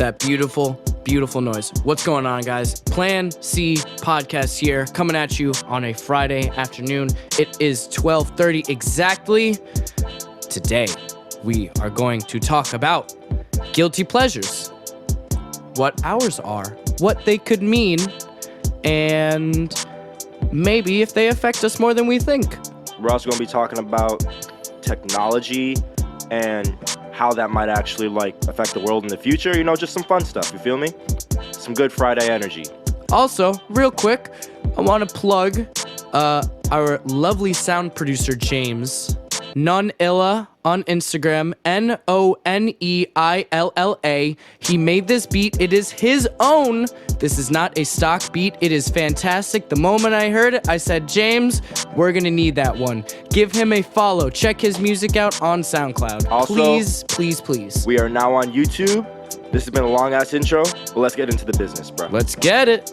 that beautiful, beautiful noise. What's going on, guys? Plan C podcast here, coming at you on a Friday afternoon. It is 12:30 exactly. Today, we are going to talk about guilty pleasures, what ours are, what they could mean, and maybe if they affect us more than we think. We're also going to be talking about technology and how that might actually affect the world in the future. You know, just some fun stuff. You feel me? Some good Friday energy. Also, real quick, I want to plug our lovely sound producer, James. Nonilla on Instagram, Noneilla. He made this beat. It is his own. This is not a stock beat. It is fantastic. The moment I heard it, I said, James, we're going to need that one. Give him a follow. Check his music out on SoundCloud. Also, please. We are now on YouTube. This has been a long-ass intro, but let's get into the business, bro. Let's get it.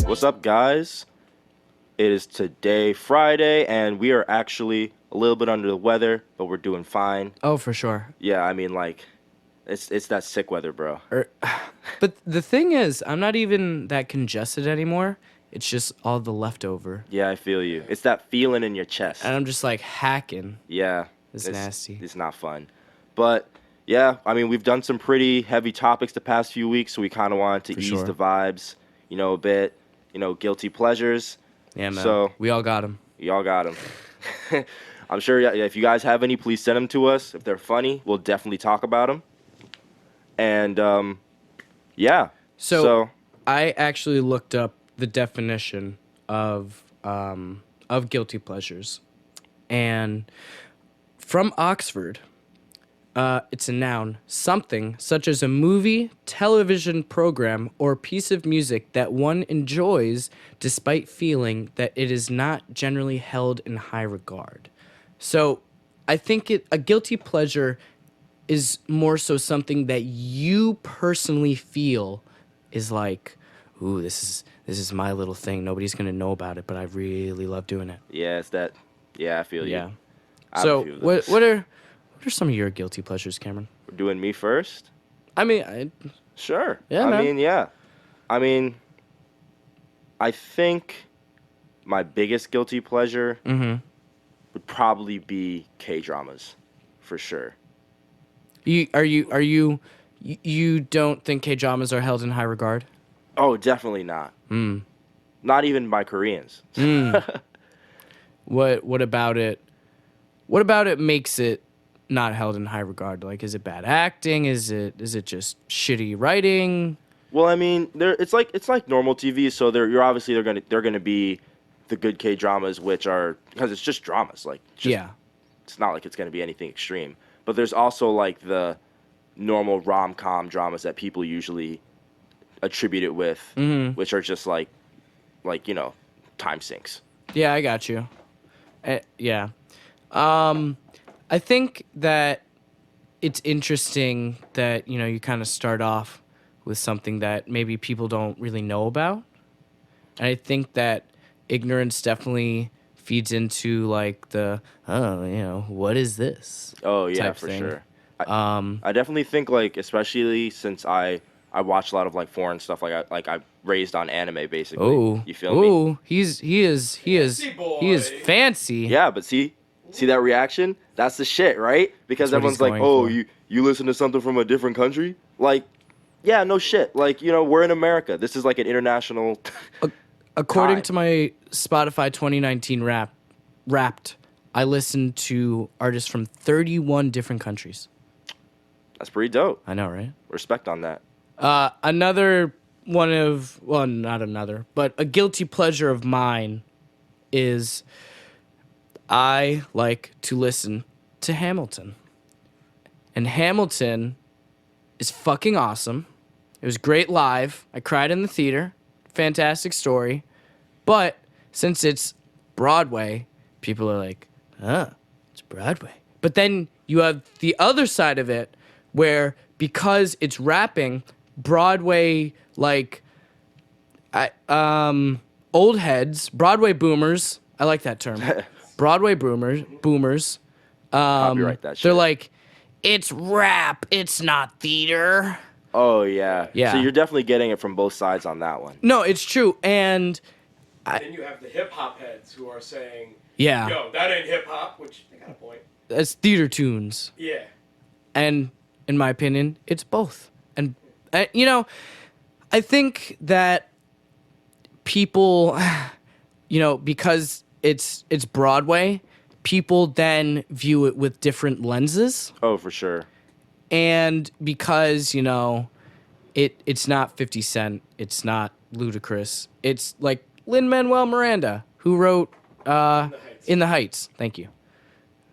What's up, guys? It is today, Friday, and we are actually a little bit under the weather, but we're doing fine. Oh, for sure. Yeah, I mean, it's that sick weather, bro. But the thing is, I'm not even that congested anymore. It's just all the leftover. Yeah, I feel you. It's that feeling in your chest. And I'm just hacking. Yeah. It's nasty. It's not fun. But, yeah, I mean, we've done some pretty heavy topics the past few weeks, so we kind of wanted to ease the vibes, a bit. Guilty pleasures. Yeah, man. So we all got them. Y'all got them. I'm sure if you guys have any, please send them to us. If they're funny, we'll definitely talk about them. And, yeah. So I actually looked up the definition of guilty pleasures. And from Oxford, it's a noun, something such as a movie, television program, or piece of music that one enjoys despite feeling that it is not generally held in high regard. So I think a guilty pleasure is more so something that you personally feel is like, ooh, this is my little thing. Nobody's going to know about it, but I really love doing it. Yeah, it's that. Yeah, I feel you. Yeah. So what are some of your guilty pleasures, Cameron? We're doing me first? I mean, Sure. Yeah, man. I mean, I think my biggest guilty pleasure would probably be K-dramas, for sure. You don't think K-dramas are held in high regard? Oh, definitely not. Not even by Koreans. What about it? What about it makes it not held in high regard? Like, is it bad acting? Is it just shitty writing? Well, I mean, it's like normal TV. So they're gonna be the good K dramas, which are because it's just dramas. It's not like it's gonna be anything extreme. But there's also like the normal rom-com dramas that people usually attribute it with, which are just like time sinks. Yeah, I got you. Yeah. I think that it's interesting that, you kind of start off with something that maybe people don't really know about. And I think that ignorance definitely feeds into like the, what is this? Oh, yeah, for thing. Sure. I definitely think especially since I watch a lot of foreign stuff, I'm raised on anime basically. Oh, you feel me? Oh, he is fancy. Yeah, but see that reaction? That's the shit, right? Because everyone's like, "Oh, you listen to something from a different country?" Yeah, no shit. We're in America. This is like an international. According to my Spotify 2019 Wrapped, I listened to artists from 31 different countries. That's pretty dope. I know, right? Respect on that. But a guilty pleasure of mine is I like to listen to Hamilton. And Hamilton is fucking awesome. It was great live. I cried in the theater. Fantastic story. But since it's Broadway, people are like, it's Broadway. But then you have the other side of it where because it's rapping, Broadway old heads, Broadway boomers. I like that term. Broadway boomers. Copyright that shit. They're like, it's rap, it's not theater. Oh yeah. Yeah. So you're definitely getting it from both sides on that one. No, it's true. And then you have the hip hop heads who are saying, yeah, "Yo, that ain't hip hop," which they got a point. it's theater tunes. Yeah. And in my opinion, it's both. And you know, I think that people, you know, because it's Broadway, people then view it with different lenses. Oh, for sure. And because, you know, it's not 50 Cent, it's not Ludacris, it's like Lin-Manuel Miranda, who wrote In the Heights. Thank you.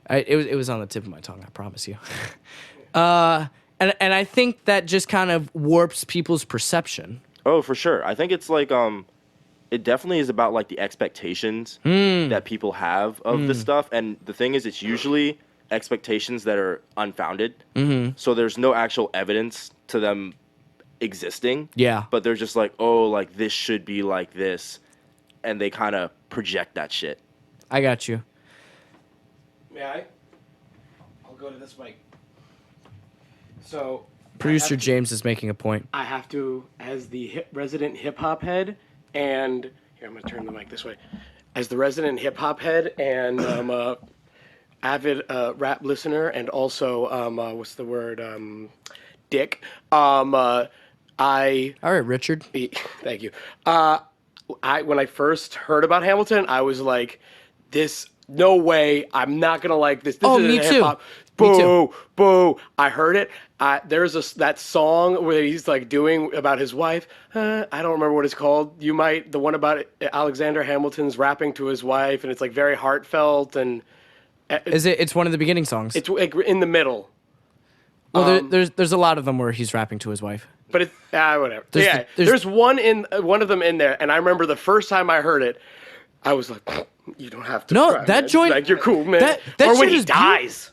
It was on the tip of my tongue, I promise you. And I think that just kind of warps people's perception. Oh, for sure. I think it's like it definitely is about like the expectations that people have of this stuff, and the thing is, it's usually expectations that are unfounded. So there's no actual evidence to them existing. Yeah. But they're just like, oh, like this should be like this, and they kind of project that shit. I got you. May I? I'll go to this mic. So, Producer James is making a point. I have to, as the resident hip hop head, and here I'm gonna turn the mic this way. As the resident hip hop head and avid rap listener, and also what's the word? Dick. I All right, Richard. Thank you. When I first heard about Hamilton, I was like, "This, no way! I'm not gonna like this. This Oh, isn't me too. hip-hop." Me Boo, too. boo! I heard it. There's that song where he's like doing about his wife. I don't remember what it's called. You might, the one about Alexander Hamilton's rapping to his wife, and it's like very heartfelt, and Is it? It's one of the beginning songs. it's like in the middle. Well, there's a lot of them where he's rapping to his wife. But it's whatever. There's There's one of them in there, and I remember the first time I heard it, I was like, "You don't have to." No, cry, that man. joint- like you're cool, man. that or when shit he is dies.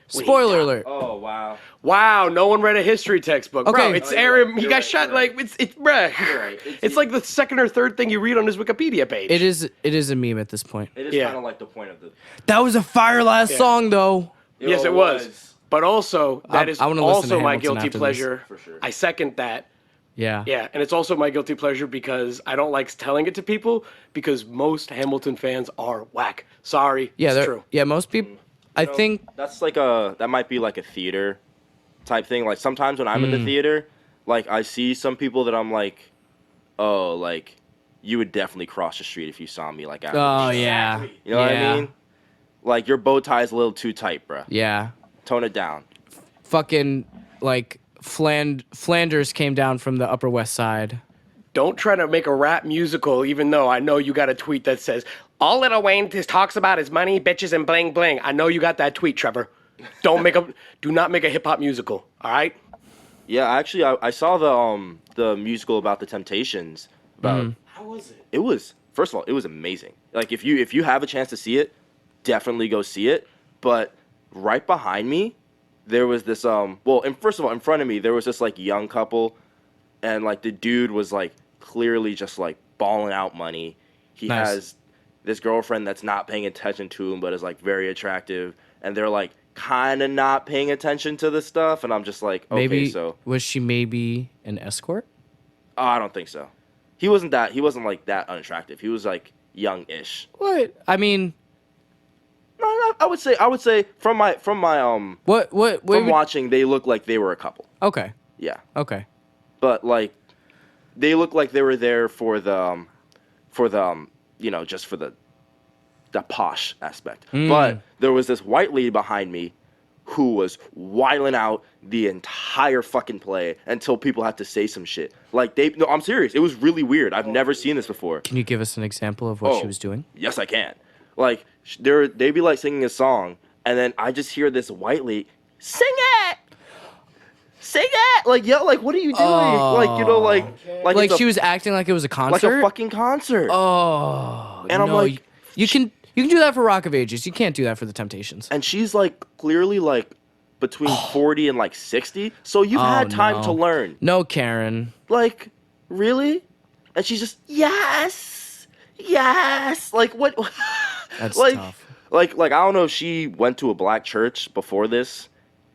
Spoiler alert. Oh wow. Wow, no one read a history textbook, bro. Okay. It's Oh, you're Aaron. right, He you're got right, shot. you're Like it's bruh. You're right. It's like the second or third thing you read on his Wikipedia page. It is a meme at this point. It is Yeah. kind of like the point of the. That was a fire last song though. Yes, Yo, it was. But also, that is I wanna listen to also my Hamilton guilty after this. pleasure. For sure. I second that. Yeah. Yeah, and it's also my guilty pleasure because I don't like telling it to people because most Hamilton fans are whack. Sorry, Yeah, it's they're- true. Yeah, most people. I know, think. that's like that might be like a theater type thing. Like sometimes when I'm in the theater, like I see some people that I'm like, oh, like you would definitely cross the street if you saw me like after Oh the show. yeah. You know what Yeah. I mean? Like your bow tie is a little too tight, bruh. Yeah. Tone it down. Fucking like Flanders came down from the Upper West Side. Don't try to make a rap musical, even though I know you got a tweet that says all Lil Wayne just talks about is money, bitches, and bling bling. I know you got that tweet, Trevor. Do not make a hip hop musical. All right. Yeah, actually, I saw the musical about the Temptations. About How was it? it was, first of all, it was amazing. Like if you have a chance to see it, definitely go see it. But right behind me, there was this first of all, in front of me there was this like young couple, and like the dude was like clearly just like balling out money. He Nice. has this girlfriend that's not paying attention to him but is like very attractive, and they're like kind of not paying attention to this stuff, and I'm just like, okay, Maybe so was she maybe an escort? oh, I don't think so. He wasn't like that unattractive. He was like young-ish. What? I mean, No, I would say from my what from would- watching, they look like they were a couple. Okay. Yeah, Okay. but like they look like they were there for the just for the posh aspect. But there was this white lady behind me who was wiling out the entire fucking play until people had to say some shit. Like no, I'm serious. It was really weird. I've never seen this before. Can you give us an example of what she Oh. was doing? Yes, I can. Like they'd be like singing a song, and then I just hear this white lady sing it, like yo, like what are you doing? Like Like it's she was acting like it was a like concert. a fucking concert. Oh. And I'm no, like, you can do that for Rock of Ages. You can't do that for the Temptations. And she's like clearly like between 40 and like 60, so you've had time no. to learn. No, Karen. Like really? And she's just yes, Yes. Like what? That's like, tough. like I don't know if she went to a black church before this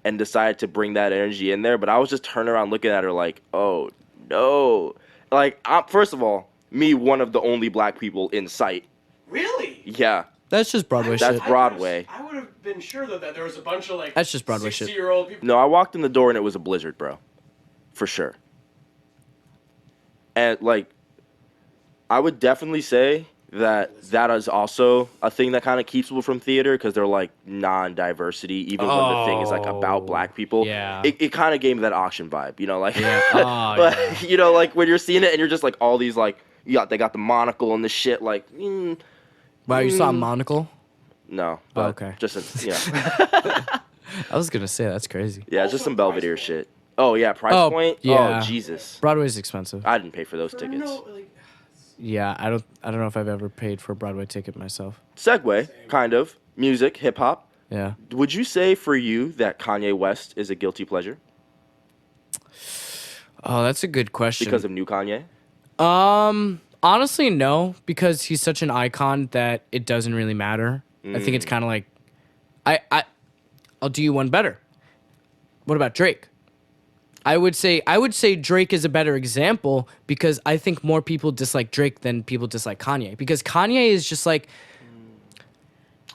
and decided to bring that energy in there, but I was just turning around looking at her like, oh no. Like, first of all, me, one of the only black people in sight. Really? Yeah. That's just Broadway That's shit. Broadway. I would have been sure though that there was a bunch of like. That's just Broadway shit. 60-year-old people. No, I walked in the door and it was a blizzard, bro. For sure. And like, I would definitely say that is also a thing that kind of keeps people from theater because they're like non-diversity, even when the thing is like about black people. Yeah. It kind of gave me that auction vibe, you know, like, Yeah. Oh, but, yeah. you know, like when you're seeing it and you're just like all these like, they got the monocle and the shit, like, Wow, you saw a monocle? no, but okay. just yeah, I was gonna say that's crazy. yeah, just some Belvedere shit. Oh yeah, price Oh, point. yeah. Oh Jesus, Broadway's expensive. I didn't pay for those tickets. No, like, Yeah, I don't know if I've ever paid for a Broadway ticket myself. Segue, kind of music, hip hop. Yeah. Would you say for you that Kanye West is a guilty pleasure Oh, that's a good question. because of new Kanye? Honestly, no, because he's such an icon that it doesn't really matter. I think it's kind of like, I'll do you one better. What about Drake? I would say Drake is a better example because I think more people dislike Drake than people dislike Kanye because Kanye is just like,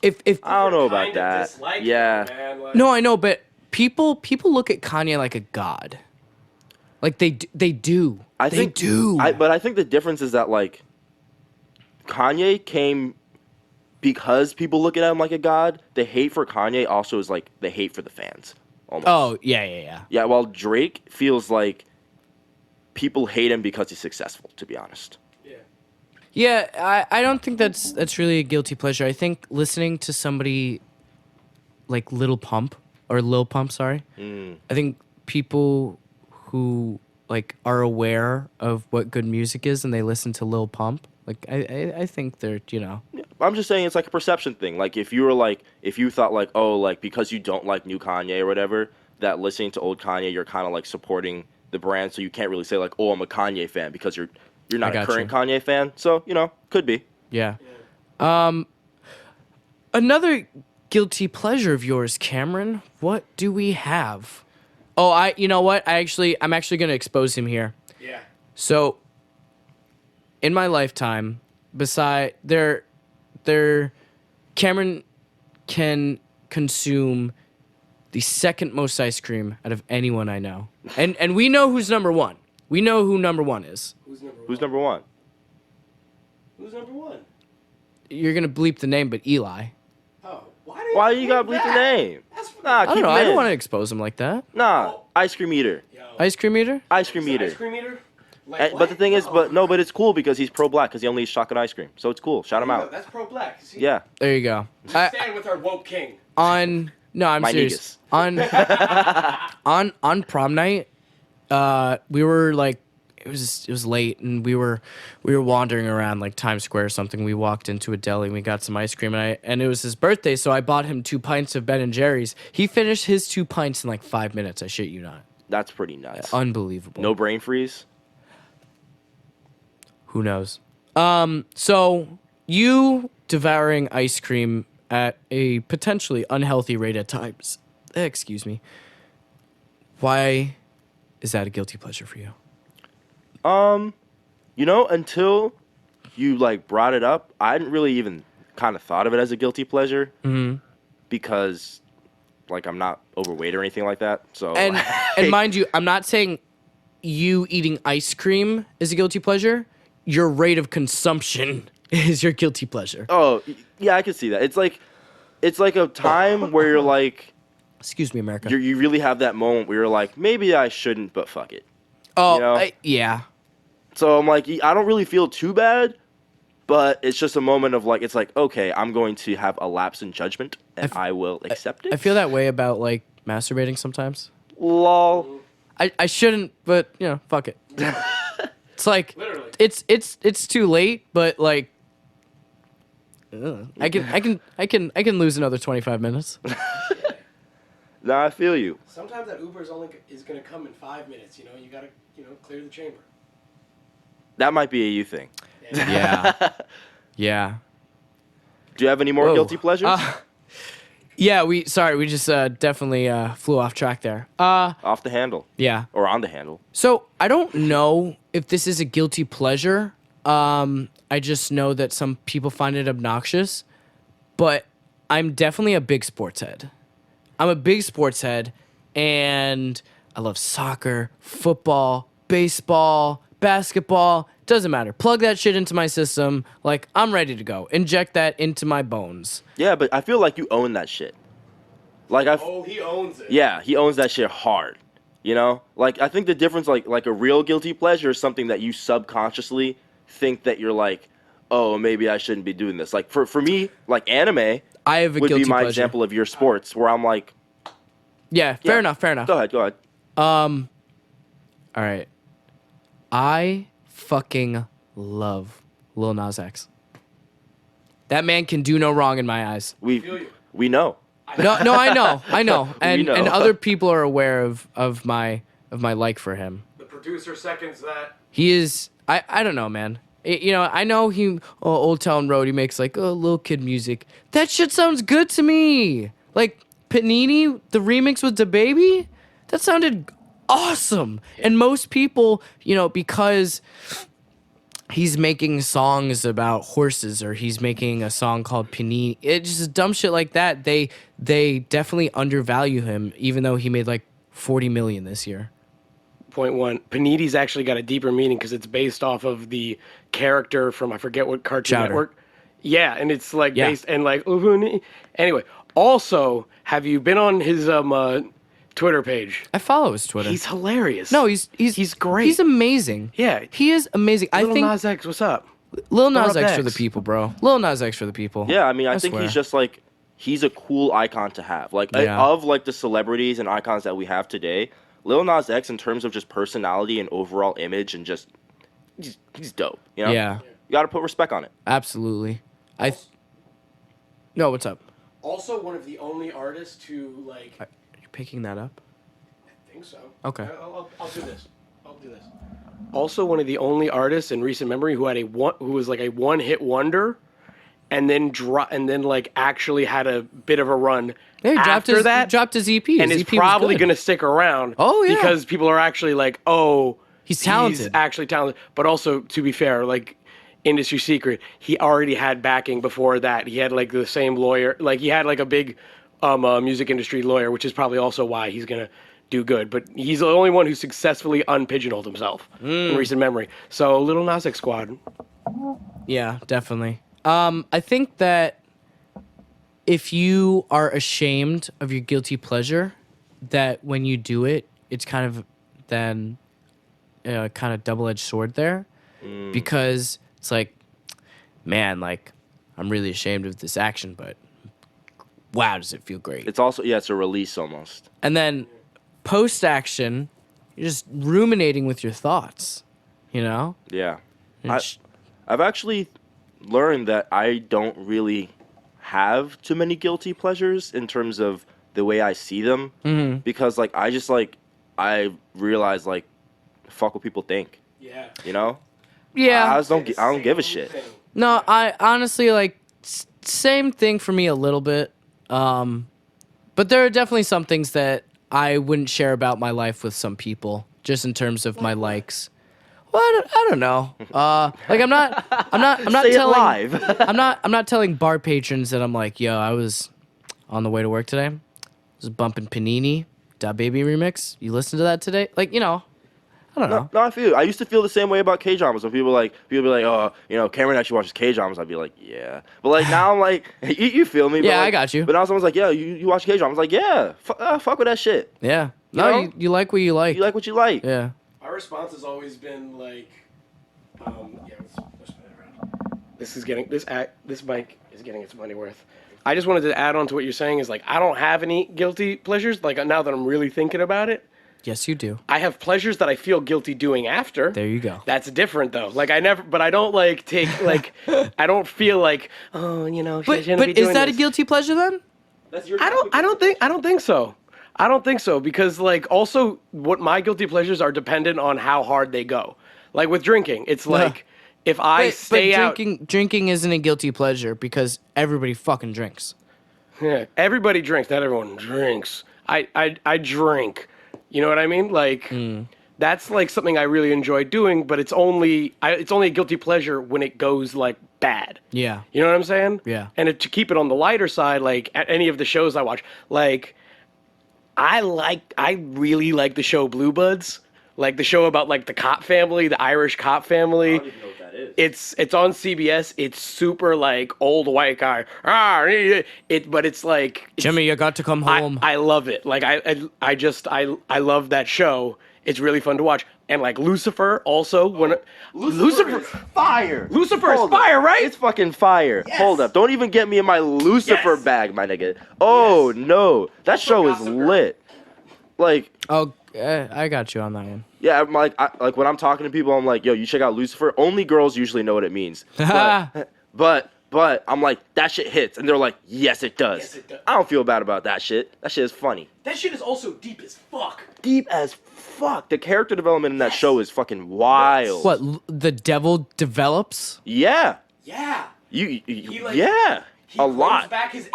if I don't know about kinda that. dislike Yeah. him, man, like- no, I know, but people look at Kanye like a god. Like they do. They do. But I think the difference is that like Kanye came because people look at him like a god. The hate for Kanye also is like the hate for the fans. Almost. Oh, yeah. Yeah, while Drake feels like people hate him because he's successful, to be honest. Yeah, I don't think that's really a guilty pleasure. I think listening to somebody like Lil Pump, sorry. I think people who like are aware of what good music is and they listen to Lil Pump, like I think they're, you know. I'm just saying it's like a perception thing. Like if you thought like, oh, like because you don't like new Kanye or whatever, that listening to old Kanye, you're kind of like supporting the brand, so you can't really say like, oh, I'm a Kanye fan because you're not a got current you. Kanye fan. So, you know, could be. Yeah. Another guilty pleasure of yours, Cameron. What do we have? Oh, you know what? I'm actually going to expose him here. Yeah. So, in my lifetime, Cameron can consume the second most ice cream out of anyone I know, and we know who's number one. We know who number one is. Who's number one? Who's number one? You're gonna bleep the name, but Eli. Oh, Why you gotta bleep the name? Nah, I keep don't know. it I don't in. want to expose him like that. Nah, ice cream eater. Ice cream eater. Ice cream eater. Ice cream eater? Like, But the thing is, what? but it's cool because he's pro-black because he only eats chocolate ice cream. So it's cool. Shout him out. That's pro-black. See? Yeah. There you go. We stand with our woke king. I'm My serious. niggas. On prom night, we were like, it was late, and we were wandering around like Times Square or something. We walked into a deli, and we got some ice cream, and it was his birthday, so I bought him 2 pints of Ben and Jerry's. He finished his 2 pints in like 5 minutes. I shit you not. That's pretty nuts. Unbelievable. No brain freeze. Who knows? So you devouring ice cream at a potentially unhealthy rate at times. Excuse me. Why is that a guilty pleasure for you? You know, until you like brought it up, I hadn't really even kind of thought of it as a guilty pleasure. Mm-hmm. Because like I'm not overweight or anything like that. So And and mind you, I'm not saying you eating ice cream is a guilty pleasure. Your rate of consumption is your guilty pleasure. Oh, yeah, I can see that. It's like a time where you're like Excuse me, America. you really have that moment where you're like, maybe I shouldn't, but fuck it. Oh, you know? yeah. So I'm like, I don't really feel too bad, but it's just a moment of like, it's like, okay, I'm going to have a lapse in judgment, and I will accept it. I feel that way about like masturbating sometimes. Lol. I shouldn't, but you know, fuck it. It's like Literally. it's too late, but like I can lose another 25 minutes. Nah, I feel you. Sometimes that Uber is gonna come in 5 minutes. You know, you gotta clear the chamber. That might be a you thing. Yeah. Yeah. Do you have any more Whoa. guilty pleasures? Yeah, we just definitely flew off track there. Off the handle Yeah. or on the handle? So I don't know if this is a guilty pleasure. I just know that some people find it obnoxious, but I'm definitely a big sports head. I'm a big sports head, and I love soccer, football, baseball, basketball. Doesn't matter. Plug that shit into my system. Like, I'm ready to go. Inject that into my bones. Yeah, but I feel like you own that shit. Like He owns it. yeah, he owns that shit hard. You know, like I think the difference, like a real guilty pleasure, is something that you subconsciously think that you're like, oh, maybe I shouldn't be doing this. Like for me, like anime I have a would guilty be my pleasure. example of your sports, where I'm like, Yeah, fair yeah, enough, fair enough. Go ahead. All right. I fucking love Lil Nas X. That man can do no wrong in my eyes. We know. No, I know, and know. and other people are aware of my like for him. The producer seconds that. He is. I don't know, man. I know he Old Town Road. He makes like little kid music. That shit sounds good to me. Like Panini, the remix with DaBaby, that sounded awesome. And most people, because he's making songs about horses, or he's making a song called Panini, it's just dumb shit like that. They definitely undervalue him, even though he made like 40 million this year. Point one. Panini's actually got a deeper meaning because it's based off of the character from I forget what Cartoon Chowder. Network. Yeah, and it's like Yeah. based and like anyway. Also, have you been on his Twitter page? I follow his Twitter. He's hilarious. No, he's great. He's amazing. Yeah. He is amazing. Lil I think Nas X, what's up? Lil Nas Throw up X for the X. people, bro. Lil Nas X for the people. Yeah, I mean, I think swear. he's just like, he's a cool icon to have. Like, Yeah. of like the celebrities and icons that we have today, Lil Nas X, in terms of just personality and overall image, and just he's dope. You know? Yeah, You got to put respect on it. absolutely. No, what's up? Also, one of the only artists to like. Are you picking that up? I think so. Okay. I'll do this. Also, one of the only artists in recent memory who was like a one-hit wonder, and then like actually had a bit of a run Yeah, he after that, he dropped his EP. and His is EP was probably good. going to stick around. Oh, yeah. because people are actually like, oh, He's talented. He's actually talented, but also to be fair, like. Industry secret, he already had backing before that. He had like the same lawyer, like he had like a big music industry lawyer, which is probably also why he's gonna do good. But he's the only one who successfully unpigeonholed himself in recent memory. So Little Nas X squad. Yeah, definitely. I think that if you are ashamed of your guilty pleasure, that when you do it, it's kind of then kind of double-edged sword there, because it's like, man, like I'm really ashamed of this action, but wow, does it feel great? It's also, yeah, it's a release almost. And then post-action, you're just ruminating with your thoughts, Yeah. It's- I've actually learned that I don't really have too many guilty pleasures in terms of the way I see them, because like I realize like, fuck what people think, Yeah. you know? yeah. I don't give a shit. No, I honestly like same thing for me a little bit. But there are definitely some things that I wouldn't share about my life with some people, just in terms of my likes. Well, I don't know. Like I'm not Say it telling live. I'm not telling bar patrons that I'm like, yo, I was on the way to work today. I was bumping Panini, DaBaby remix. You listened to that today? Like, I don't know. No, I feel. I used to feel the same way about K dramas. When people be like, oh, Cameron actually watches K dramas. I'd be like, yeah. But like now I'm like, you feel me? But, Yeah, like, I got you. But now someone's like, yeah, you watch K dramas. I was like, yeah, fuck with that shit. Yeah. No, know? you like what you like. You like what you like. Yeah. Our response has always been like, yeah, let's spin it around. This mic is getting its money worth. I just wanted to add on to what you're saying is like, I don't have any guilty pleasures. Like now that I'm really thinking about it, Yes, you do. I have pleasures that I feel guilty doing after. There you go. That's different though. Like I don't like take like, I don't feel like, oh, I shouldn't be But doing is that this. a guilty pleasure then? That's your. I don't think so. I don't think so because like also what my guilty pleasures are dependent on how hard they go. Like with drinking, it's like if I stay out, drinking isn't a guilty pleasure because everybody fucking drinks. yeah, everybody drinks. Not everyone drinks. I drink. You know what I mean? Like that's like something I really enjoy doing, but it's only a guilty pleasure when it goes like bad. Yeah. You know what I'm saying? Yeah. And to keep it on the lighter side, like at any of the shows I watch, like I really like the show Blue Bloods, like the show about like the cop family, the Irish cop family. I don't even know what that is. It's on CBS. It's super like old white guy. But it's like Jimmy, you got to come home. I love it. Like I love that show. It's really fun to watch. And like Lucifer also Lucifer is fire. Lucifer is Hold fire, up. right? It's fucking fire. Yes. Hold up. Don't even get me in my Lucifer Yes. bag, my nigga. Oh no. That show is Gossip Girl. lit. Like Oh, I got you on that one. yeah, I'm like like when I'm talking to people, I'm like, yo, you check out Lucifer. Only girls usually know what it means. But I'm like, that shit hits, and they're like, yes, it does. Yes, it does. I don't feel bad about that shit. That shit is funny. That shit is also deep as fuck. Deep as fuck. The character development in that show is fucking wild. What, the devil develops? Yeah. Yeah. You like- yeah. He A grows lot. back his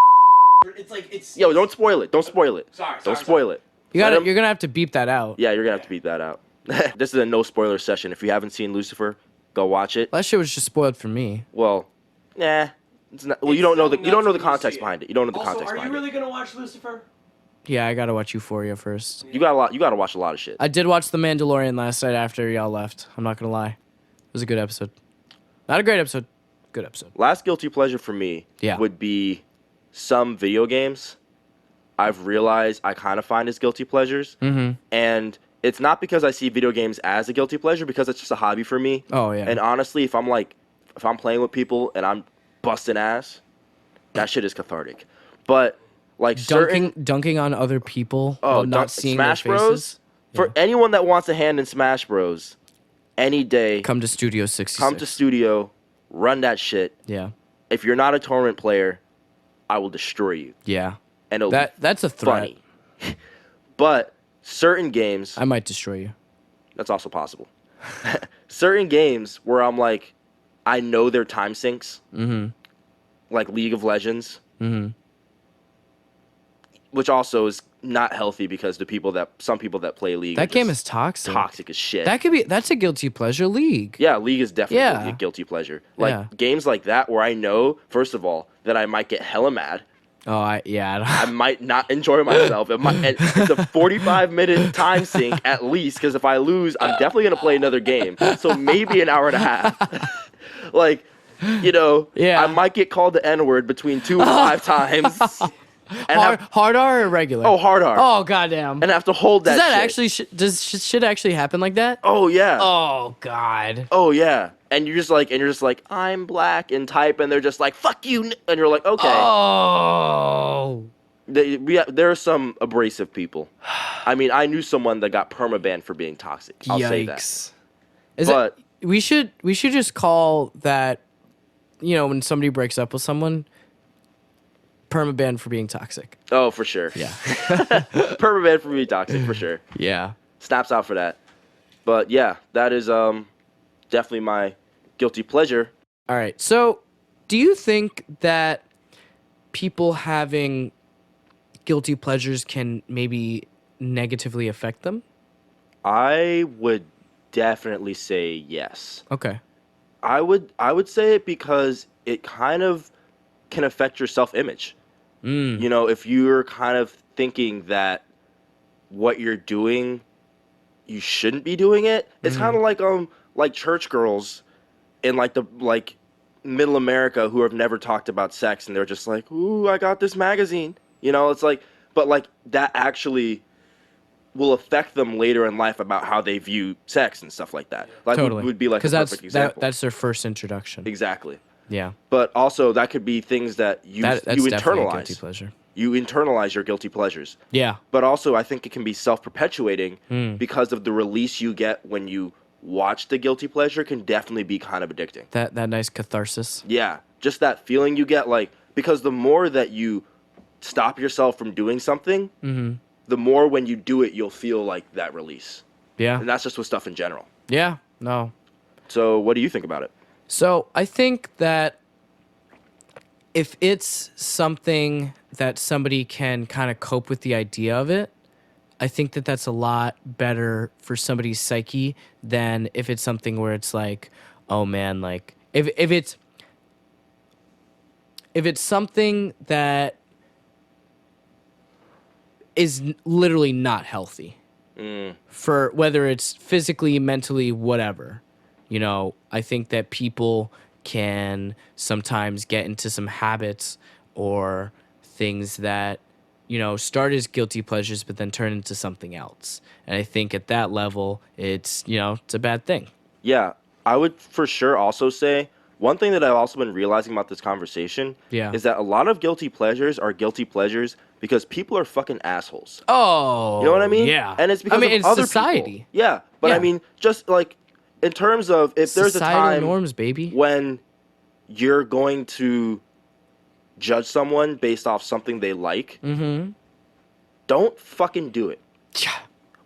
it's like it's Yo, don't spoil it. Don't spoil it. Sorry, Don't sorry, spoil it. Let him- You're gonna have to beep that out. Yeah, you're gonna have to beat that out. This is a no spoiler session. If you haven't seen Lucifer, go watch it. That shit was just spoiled for me. Well, nah. It's not, well, you It's don't know the so you don't know the nuts when you context see it. behind it. You don't know the Also, context are you behind really gonna watch Lucifer? Yeah, I gotta watch Euphoria first. it. You got a lot. You got to watch a lot of shit. I did watch The Mandalorian last night after y'all left. I'm not gonna lie. It was a good episode. Not a great episode. Good episode. Last guilty pleasure for me Yeah. would be some video games. I've realized I kind of find as guilty pleasures, and it's not because I see video games as a guilty pleasure, because it's just a hobby for me. Oh, yeah. And honestly, if I'm playing with people and I'm busting ass, that shit is cathartic. But like certain Dunking on other people while not seeing Smash their Bros. faces. For anyone that wants a hand in Smash Bros, any day, Come to Studio 66. come to studio, run that shit. Yeah. If you're not a tournament player, I will destroy you. Yeah. And it'll That's a be threat. funny. But certain games, I might destroy you. that's also possible. Certain games where I'm like, I know their time sinks, like League of Legends, which also is not healthy because some people that play League That are game just is toxic. toxic as shit. That's a guilty pleasure league. Yeah, League is definitely Yeah. a guilty pleasure. Like Yeah. games like that where I know, first of all, that I might get hella mad. Oh, I might not enjoy myself. And it's a 45-minute time sink at least, because if I lose, I'm definitely going to play another game. So maybe an hour and a half. Like, Yeah. I might get called the N-word between 2 and 5 times. And hard R or regular? hard R. Oh, goddamn. And have to hold that Does that shit. actually does shit actually happen like that? Oh, yeah. Oh, God. Oh, yeah. And you're just like, I'm black, and type, and they're just like, fuck you. And you're like, okay. Oh. There are some abrasive people. I mean, I knew someone that got permabanned for being toxic. I'll say that. Is But- we should just call that, when somebody breaks up with someone, permaban for being toxic. Oh, for sure. Yeah. Permabanned for being toxic, for sure. Yeah. Snaps out for that. But yeah, that is definitely my guilty pleasure. All right. So, do you think that people having guilty pleasures can maybe negatively affect them? I would definitely say yes. Okay. I would say it because it kind of can affect your self-image. If you're kind of thinking that what you're doing, you shouldn't be doing it. It's kind of like church girls in like middle America who have never talked about sex, and they're just like, "Ooh, I got this magazine." It's like, but like that actually will affect them later in life about how they view sex and stuff like that. Like Totally. would be like a perfect example. That's their first introduction. Exactly. Yeah. But also that could be things that you That's you definitely a guilty internalize. pleasure. You internalize your guilty pleasures. Yeah. But also I think it can be self-perpetuating Hmm. because of the release you get when you watch the guilty pleasure can definitely be kind of addicting. That nice catharsis. Yeah, just that feeling you get, like, because the more that you stop yourself from doing something, the more when you do it, you'll feel like that release. Yeah. And that's just with stuff in general. Yeah. No. So what do you think about it? So I think that if it's something that somebody can kind of cope with the idea of it, I think that that's a lot better for somebody's psyche than if it's something where it's like, oh man, like if it's something that is literally not healthy for whether it's physically, mentally, whatever. You know, I think that people can sometimes get into some habits or things that, you know, start as guilty pleasures but then turn into something else. And I think at that level, it's, you know, it's a bad thing. Yeah, I would for sure also say one thing that I've also been realizing about this conversation is that a lot of guilty pleasures are guilty pleasures because people are fucking assholes. Oh, You know what I mean? Yeah. And it's because of it's other society. people. Yeah, but Yeah. I mean, just like in terms of if there's a Societal time norms, baby. when you're going to judge someone based off something they like, don't fucking do it. Yeah.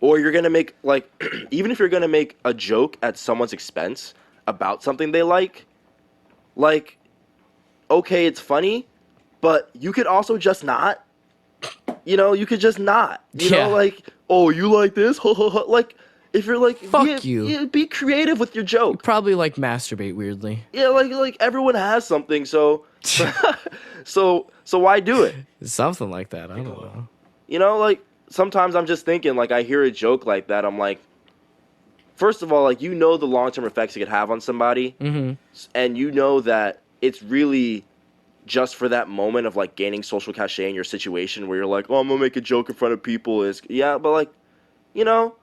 Or you're gonna make like, even if you're gonna make a joke at someone's expense about something they like, okay, it's funny, but you could also just not. You know, you could just not. You Yeah. know, like, oh, you like this? Like, if you're like, Fuck you. Be creative with your joke. Probably like masturbate weirdly. Yeah, like everyone has something, so so why do it? Something like that. I don't know. You know, like sometimes I'm just thinking, like I hear a joke like that, I'm like, first of all, like you know the long-term effects it could have on somebody, and you know that it's really just for that moment of like gaining social cachet in your situation where you're like, oh, I'm gonna make a joke in front of people. Is yeah, but like, you know,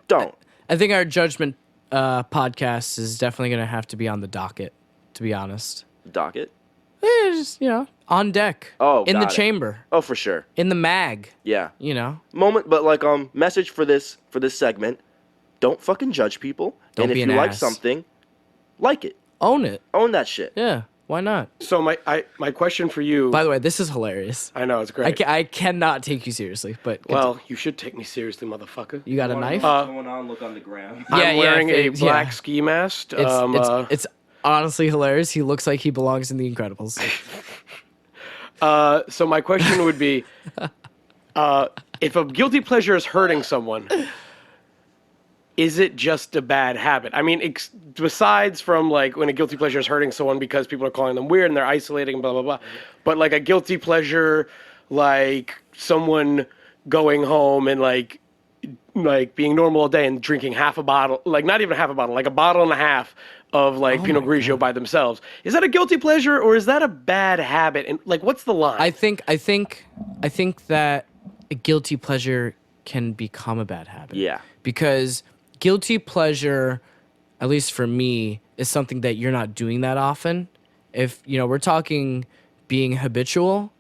don't. I think our judgment podcast is definitely going to have to be on the docket, to be honest. Docket. Just, you know, on deck. Oh, in the got it. chamber. Oh, for sure. In the mag. Yeah. You know. Moment, but like message for this segment: don't fucking judge people. Don't and be if an you like ass. something, like it. Own it. Own that shit. Yeah. Why not? So my question for you. By the way, this is hilarious. I know it's great. I cannot take you seriously, but Well, you should take me seriously, motherfucker. you got a knife? What's going on? Look on the gram. I'm wearing a yeah. black ski mask. It's honestly hilarious. He looks like he belongs in The Incredibles. So my question would be, if a guilty pleasure is hurting someone, is it just a bad habit? I mean, besides from like when a guilty pleasure is hurting someone because people are calling them weird and they're isolating, blah, blah, blah. But like a guilty pleasure, like someone going home and like being normal all day and drinking half a bottle, like not even half a bottle, like a bottle and a half of like Pinot Grigio by themselves. Is that a guilty pleasure or is that a bad habit? And like, what's the line? I think that a guilty pleasure can become a bad habit. Yeah. Because guilty pleasure, at least for me, is something that you're not doing that often. If, you know, we're talking being habitual,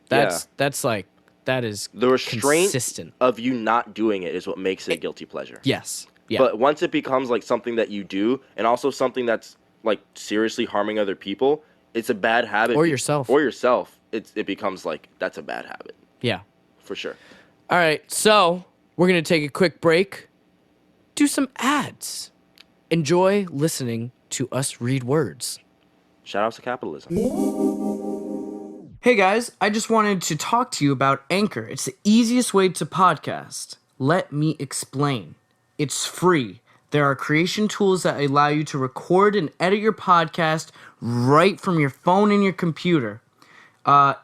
that's like, that is The restraint consistent. of you not doing it is what makes it a guilty pleasure. Yes. Yeah. But once it becomes like something that you do, and also something that's like seriously harming other people, it's a bad habit. Or yourself. Or yourself. It becomes like that's a bad habit yeah. for sure. All right. So we're going to take a quick break, do some ads. Enjoy listening to us read words. Shout outs to capitalism. Hey guys, I just wanted to talk to you about Anchor. It's the easiest way to podcast. Let me explain. It's free. There are creation tools that allow you to record and edit your podcast right from your phone and your computer.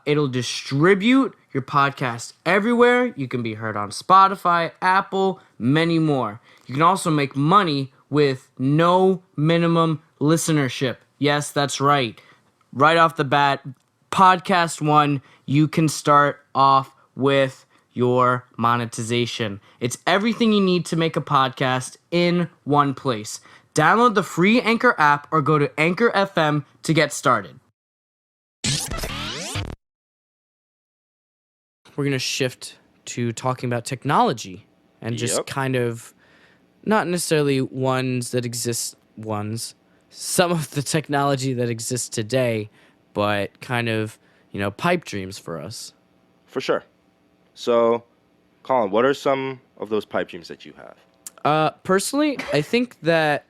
It'll distribute your podcast everywhere. You can be heard on Spotify, Apple, many more. You can also make money with no minimum listenership. Yes, that's right. Right off the bat, Podcast One, you can start off with your monetization. It's everything you need to make a podcast in one place. Download the free Anchor app or go to Anchor FM to get started. We're going to shift to talking about technology and just kind of not necessarily some of the technology that exists today, but kind of, you know, pipe dreams for us. For sure. So, Colin, what are some of those pipe dreams that you have? Personally, I think that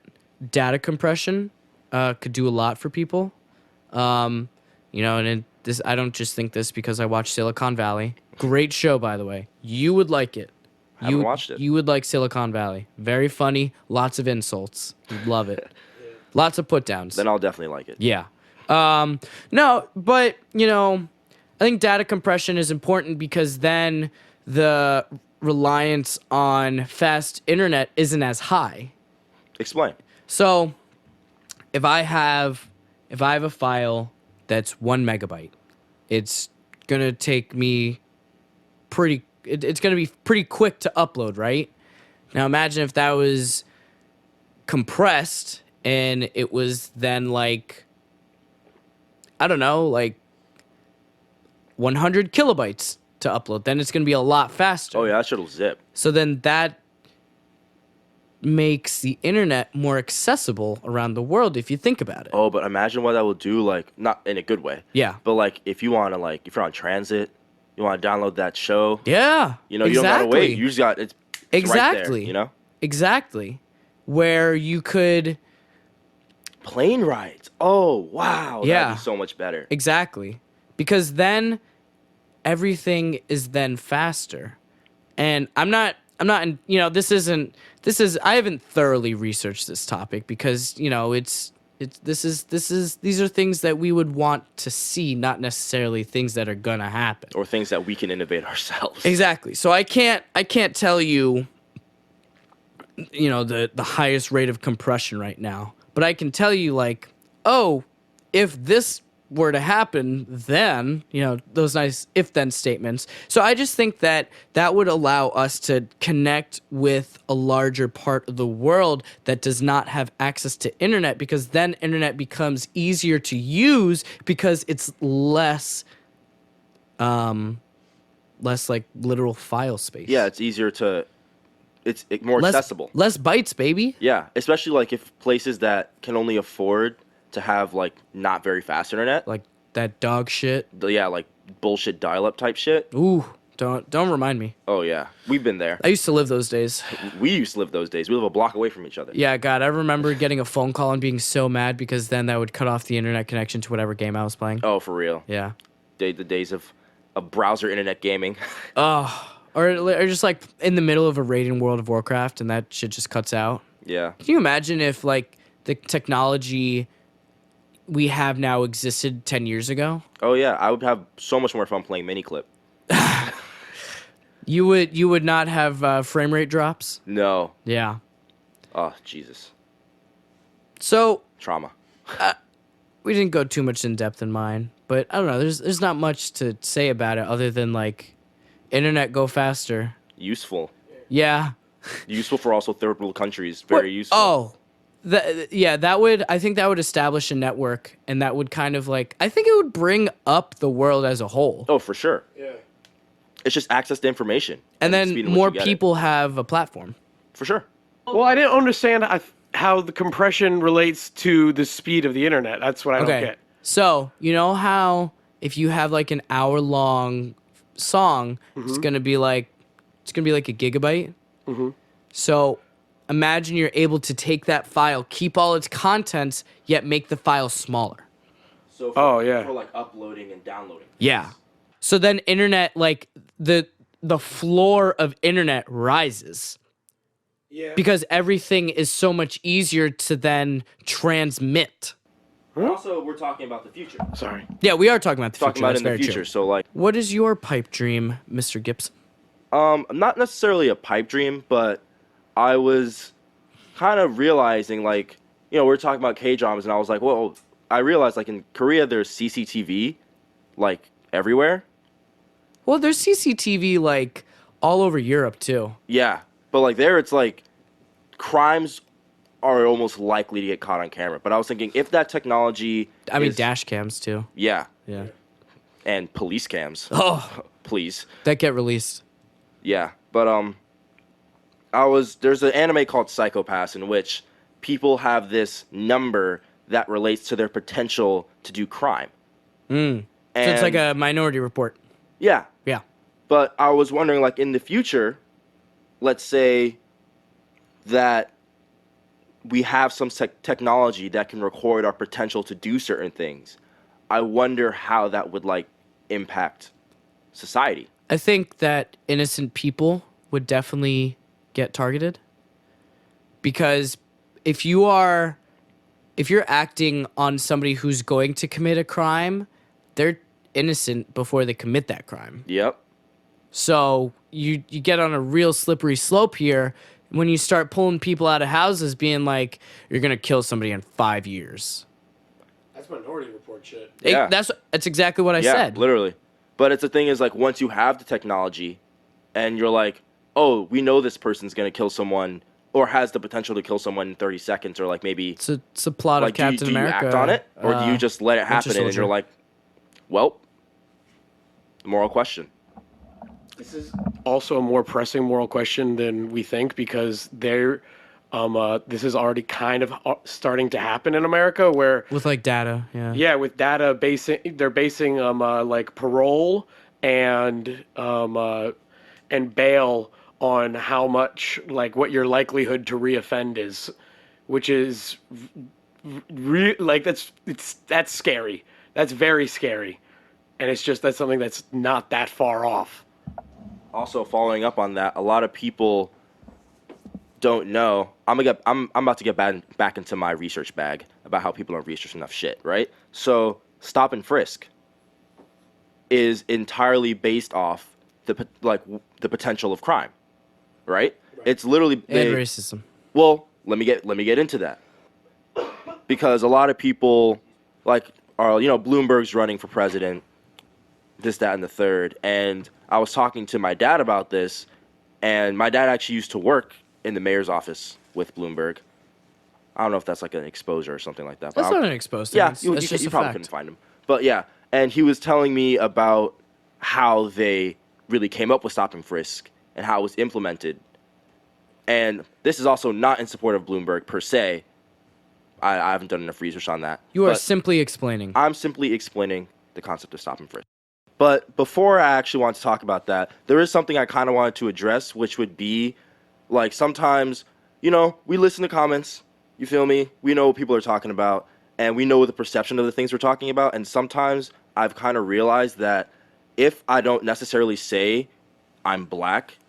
data compression could do a lot for people. You know, and this I don't just think this because I watched Silicon Valley. Great show, by the way. You would like it. Haven't watched it. You would like Silicon Valley. Very funny. Lots of insults. You'd love it. Lots of put downs. Then I'll definitely like it. Yeah. No, but, you know, I think data compression is important because then the reliance on fast internet isn't as high. Explain. So, if I have a file that's 1 megabyte, it's going to take me it's going to be pretty quick to upload, right? Now imagine if that was compressed and it was then like, I don't know, like 100 kilobytes to upload. Then it's going to be a lot faster. Oh yeah, that shit'll zip. So then that makes the internet more accessible around the world if you think about it. Oh, but imagine what that will do, like, not in a good way. Yeah. But like if you wanna like if you're on transit, you wanna download that show. Yeah. You know, you don't gotta wait. You just got it's exactly. right there, you know? Exactly. Where you could Plane rides. Oh wow. Yeah. That'd be so much better. exactly. Because then everything is then faster. And I'm not in, you know, I haven't thoroughly researched this topic because, you know, these are things that we would want to see, not necessarily things that are gonna happen. Or things that we can innovate ourselves. Exactly. So I can't tell you, you know, the highest rate of compression right now, but I can tell you like, oh, if this were to happen, then, you know, those nice if-then statements. So I just think that would allow us to connect with a larger part of the world that does not have access to internet, because then internet becomes easier to use because it's less like literal file space. Yeah, it's easier to it's more accessible. Less bytes, baby. Yeah, especially like if places that can only afford to have like not very fast internet. Like that dog shit. Yeah, like bullshit dial-up type shit. Ooh, don't remind me. Oh yeah, we've been there. I used to live those days. We used to live those days. We live a block away from each other. Yeah, God, I remember getting a phone call and being so mad because then that would cut off the internet connection to whatever game I was playing. Oh, for real. Yeah. The days of browser internet gaming. Oh, or just like in the middle of a raid in World of Warcraft and that shit just cuts out. Yeah. Can you imagine if like the technology we have now existed 10 years ago? Oh yeah, I would have so much more fun playing Miniclip. You would not have frame rate drops? No. Yeah. Oh, Jesus. So, Trauma. we didn't go too much in depth in mine, but I don't know, there's not much to say about it other than like internet go faster. Useful. Yeah. Useful for also third world countries. Very useful. Oh. I think that would establish a network, and that would kind of like, I think it would bring up the world as a whole. Oh, for sure. Yeah. It's just access to information. And the then speed in which more you get it. people have a platform. For sure. Well, I didn't understand how the compression relates to the speed of the internet. That's what I don't get. So, you know how if you have like an hour-long song, it's gonna be like a gigabyte? Mm-hmm. So imagine you're able to take that file, keep all its contents, yet make the file smaller. So for like uploading and downloading. Yeah. So then internet, like the floor of internet rises. Yeah. Because everything is so much easier to then transmit. Also, we're talking about the future. Sorry. Yeah, we are talking about the Talking future. about That's in the very future. true. So like, What is your pipe dream, Mr. Gibson? not necessarily a pipe dream, but I was kind of realizing like, you know, we're talking about K-dramas, and I was like, well, I realized like in Korea there's CCTV, like everywhere. Well, there's CCTV like all over Europe too. Yeah, but like there, it's like crimes are almost likely to get caught on camera. But I was thinking if that technology, I mean, is- dash cams too. yeah, Yeah. and police cams, Oh, please, that get released. yeah. But there's an anime called Psycho-Pass in which people have this number that relates to their potential to do crime. So it's like a Minority Report. yeah. Yeah. But I was wondering, like, in the future, let's say that we have some technology that can record our potential to do certain things. I wonder how that would like impact society. I think that innocent people would definitely get targeted, because if you're acting on somebody who's going to commit a crime, they're innocent before they commit that crime. Yep. So you get on a real slippery slope here when you start pulling people out of houses being like, you're going to kill somebody in 5 years. That's Minority Report shit. Yeah. That's exactly what I said. Literally. But it's the thing is, like, once you have the technology and you're like, oh, we know this person's going to kill someone or has the potential to kill someone in 30 seconds, or like maybe It's a plot like of Captain do you America. act on it, or do you just let it happen and Soldier. you're like, well, moral question. This is also a more pressing moral question than we think, because this is already kind of starting to happen in America, where with like data, yeah. with data they're basing like parole and bail on how much, like, what your likelihood to reoffend is, which is that's scary. That's very scary, and that's something that's not that far off. Also, following up on that, a lot of people don't know. I'm about to get back into my research bag about how people don't research enough shit, right? So, stop and frisk is entirely based off the potential of crime, right? It's literally And racism. Well, let me get into that, because a lot of people Bloomberg's running for president, this, that, and the third, and I was talking to my dad about this, and my dad actually used to work in the mayor's office with Bloomberg. I don't know if that's like an exposure or something like that. But That's not an exposed thing. yeah, That's you just a probably fact. couldn't find him. But yeah, and he was telling me about how they really came up with stop and frisk and how it was implemented. And this is also not in support of Bloomberg per se. I haven't done enough research on that. You are But simply explaining. I'm simply explaining the concept of stop and frisk. But before I actually want to talk about that, there is something I kind of wanted to address, which would be, like, sometimes, we listen to comments, you feel me? We know what people are talking about, and we know the perception of the things we're talking about, and sometimes I've kind of realized that if I don't necessarily say I'm black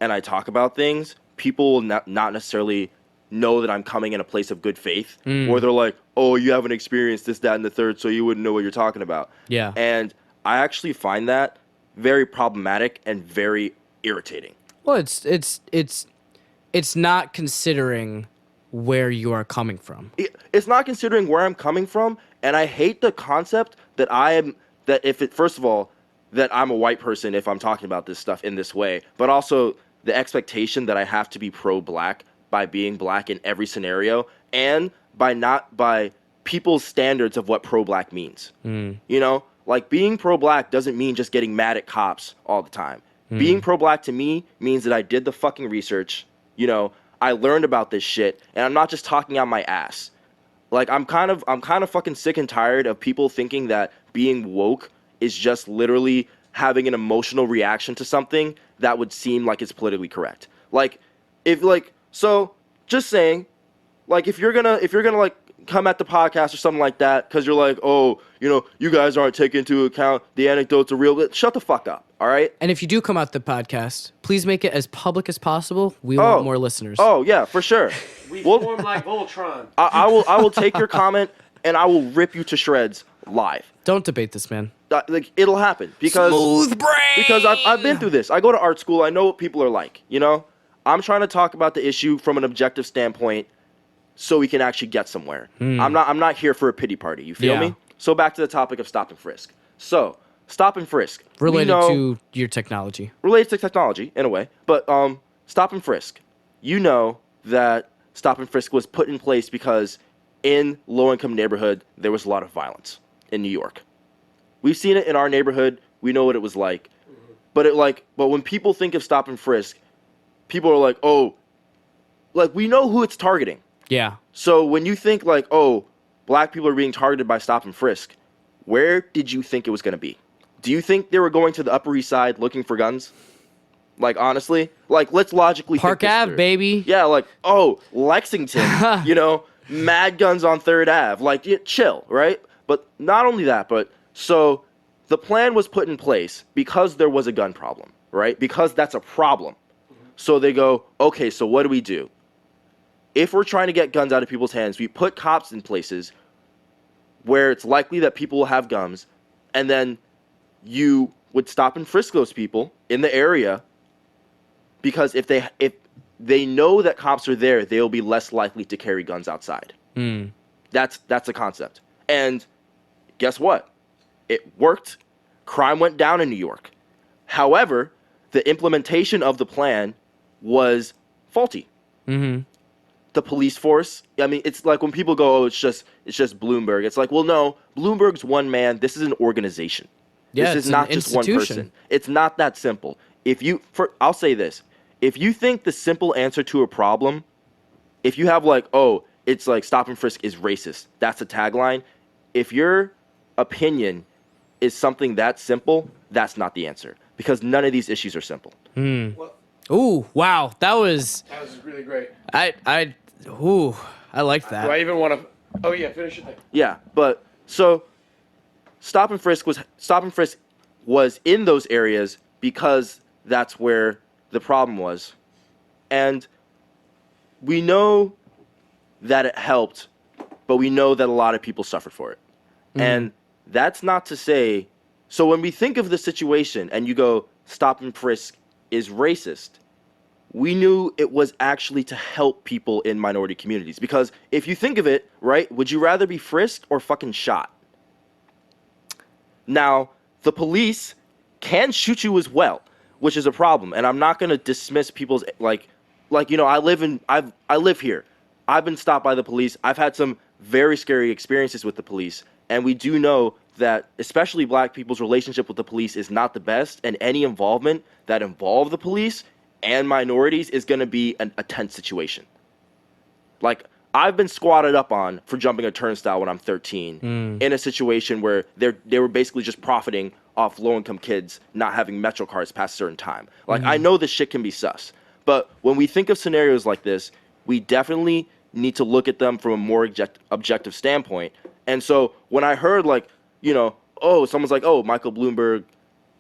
and I talk about things, people will not necessarily know that I'm coming in a place of good faith, or they're like, oh, you haven't experienced this, that, and the third, so you wouldn't know what you're talking about. Yeah. And I actually find that very problematic and very irritating. Well, it's not considering where you are coming from. It's not considering where I'm coming from, and I hate the concept that first of all, that I'm a white person if I'm talking about this stuff in this way, but also the expectation that I have to be pro-black by being black in every scenario, and by people's standards of what pro-black means. Like, being pro-black doesn't mean just getting mad at cops all the time. Being pro-black to me means that I did the fucking research. I learned about this shit, and I'm not just talking out my ass. Like, I'm kind of fucking sick and tired of people thinking that being woke is just literally having an emotional reaction to something that would seem like it's politically correct. So just saying, like, if you're gonna like come at the podcast or something like that because you're like, oh, you guys aren't taking into account the anecdotes are real, shut the fuck up, all right? And if you do come out the podcast, please make it as public as possible. We want more listeners. Oh yeah, for sure. We form like Voltron. I will take your comment and I will rip you to shreds live. Don't debate this, man. Like, it'll happen because Smooth brain! Because I've been through this. I go to art school. I know what people are like. I'm trying to talk about the issue from an objective standpoint, so we can actually get somewhere. I'm not here for a pity party. You feel me? So back to the topic of stop and frisk. So stop and frisk Related to your technology. Related to technology in a way, but stop and frisk. You know that stop and frisk was put in place because in low-income neighborhood there was a lot of violence in New York. We've seen it in our neighborhood. We know what it was like. But when people think of stop and frisk, people are like, oh, like, we know who it's targeting. Yeah. So when you think like, oh, black people are being targeted by stop and frisk, where did you think it was going to be? Do you think they were going to the Upper East Side looking for guns? Like, honestly, like, let's logically Park think this Ave, through. baby. Yeah, like, oh, Lexington, mad guns on 3rd Ave. Like, chill, right? But not only that, but so the plan was put in place because there was a gun problem, right? Because that's a problem. So they go, okay, so what do we do? If we're trying to get guns out of people's hands, we put cops in places where it's likely that people will have guns, and then you would stop and frisk those people in the area, because if they know that cops are there, they'll be less likely to carry guns outside. That's a concept. And guess what? It worked. Crime went down in New York. However, the implementation of the plan was faulty. The police force, I mean, it's like when people go, oh, it's just Bloomberg. It's like, well, no, Bloomberg's one man. This is an organization. Yeah, this is not just one person. It's not that simple. I'll say this. If you think the simple answer to a problem, if you have like, oh, it's like stop and frisk is racist, that's a tagline. If your opinion is something that simple, that's not the answer, because none of these issues are simple. Well, Ooh, wow, that was really great. I liked that. Do I even want to? Oh yeah, finish your thing. Yeah, but so stop and frisk was in those areas because that's where the problem was. And we know that it helped, but we know that a lot of people suffered for it. And that's not to say, so when we think of the situation and you go, stop and frisk is racist, we knew it was actually to help people in minority communities. Because if you think of it, right, would you rather be frisked or fucking shot? Now, the police can shoot you as well, which is a problem. And I'm not going to dismiss people's, I live here. I've been stopped by the police. I've had some very scary experiences with the police. And we do know that especially black people's relationship with the police is not the best. And any involvement that involve the police and minorities is going to be a tense situation. Like, I've been squatted up on for jumping a turnstile when I'm 13 in a situation where they were basically just profiting off low-income kids not having Metro cards past a certain time. Like, I know this shit can be sus. But when we think of scenarios like this, we definitely need to look at them from a more objective standpoint. And so when I heard, like, someone's like, oh, Michael Bloomberg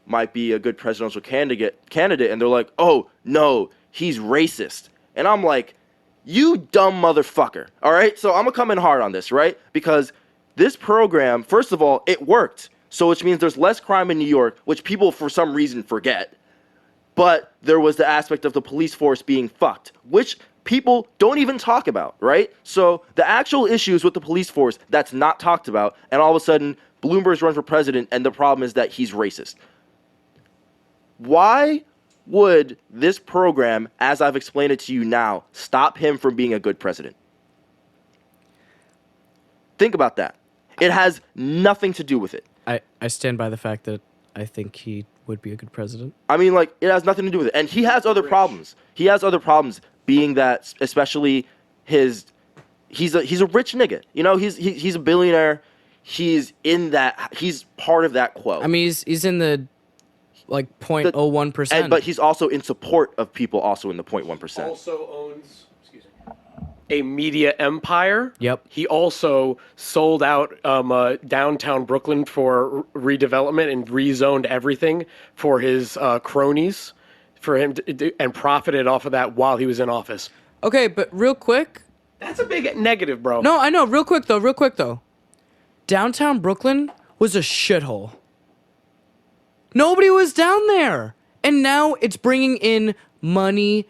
might be a good presidential candidate, and they're like, oh, no, he's racist. And I'm like, you dumb motherfucker, all right? So I'm going to come in hard on this, right? Because this program, first of all, it worked. So which means there's less crime in New York, which people for some reason forget. But there was the aspect of the police force being fucked, which people don't even talk about, right? So the actual issues with the police force, that's not talked about, and all of a sudden, Bloomberg's run for president, and the problem is that he's racist. Why would this program, as I've explained it to you now, stop him from being a good president? Think about that. It has nothing to do with it. I stand by the fact that I think he would be a good president. I mean, like, it has nothing to do with it. And he has other problems. He has other problems, being that especially he's a rich nigga. He's a billionaire. He's part of that quo. I mean, he's in the 0.01%. But he's also in support of people also in the 0.1%. Also owns, a media empire. Yep. He also sold out downtown Brooklyn for redevelopment and rezoned everything for his cronies, for him and profited off of that while he was in office. Okay, but real quick. That's a big negative, bro. No, I know. Real quick, though. Downtown Brooklyn was a shithole. Nobody was down there. And now it's bringing in money.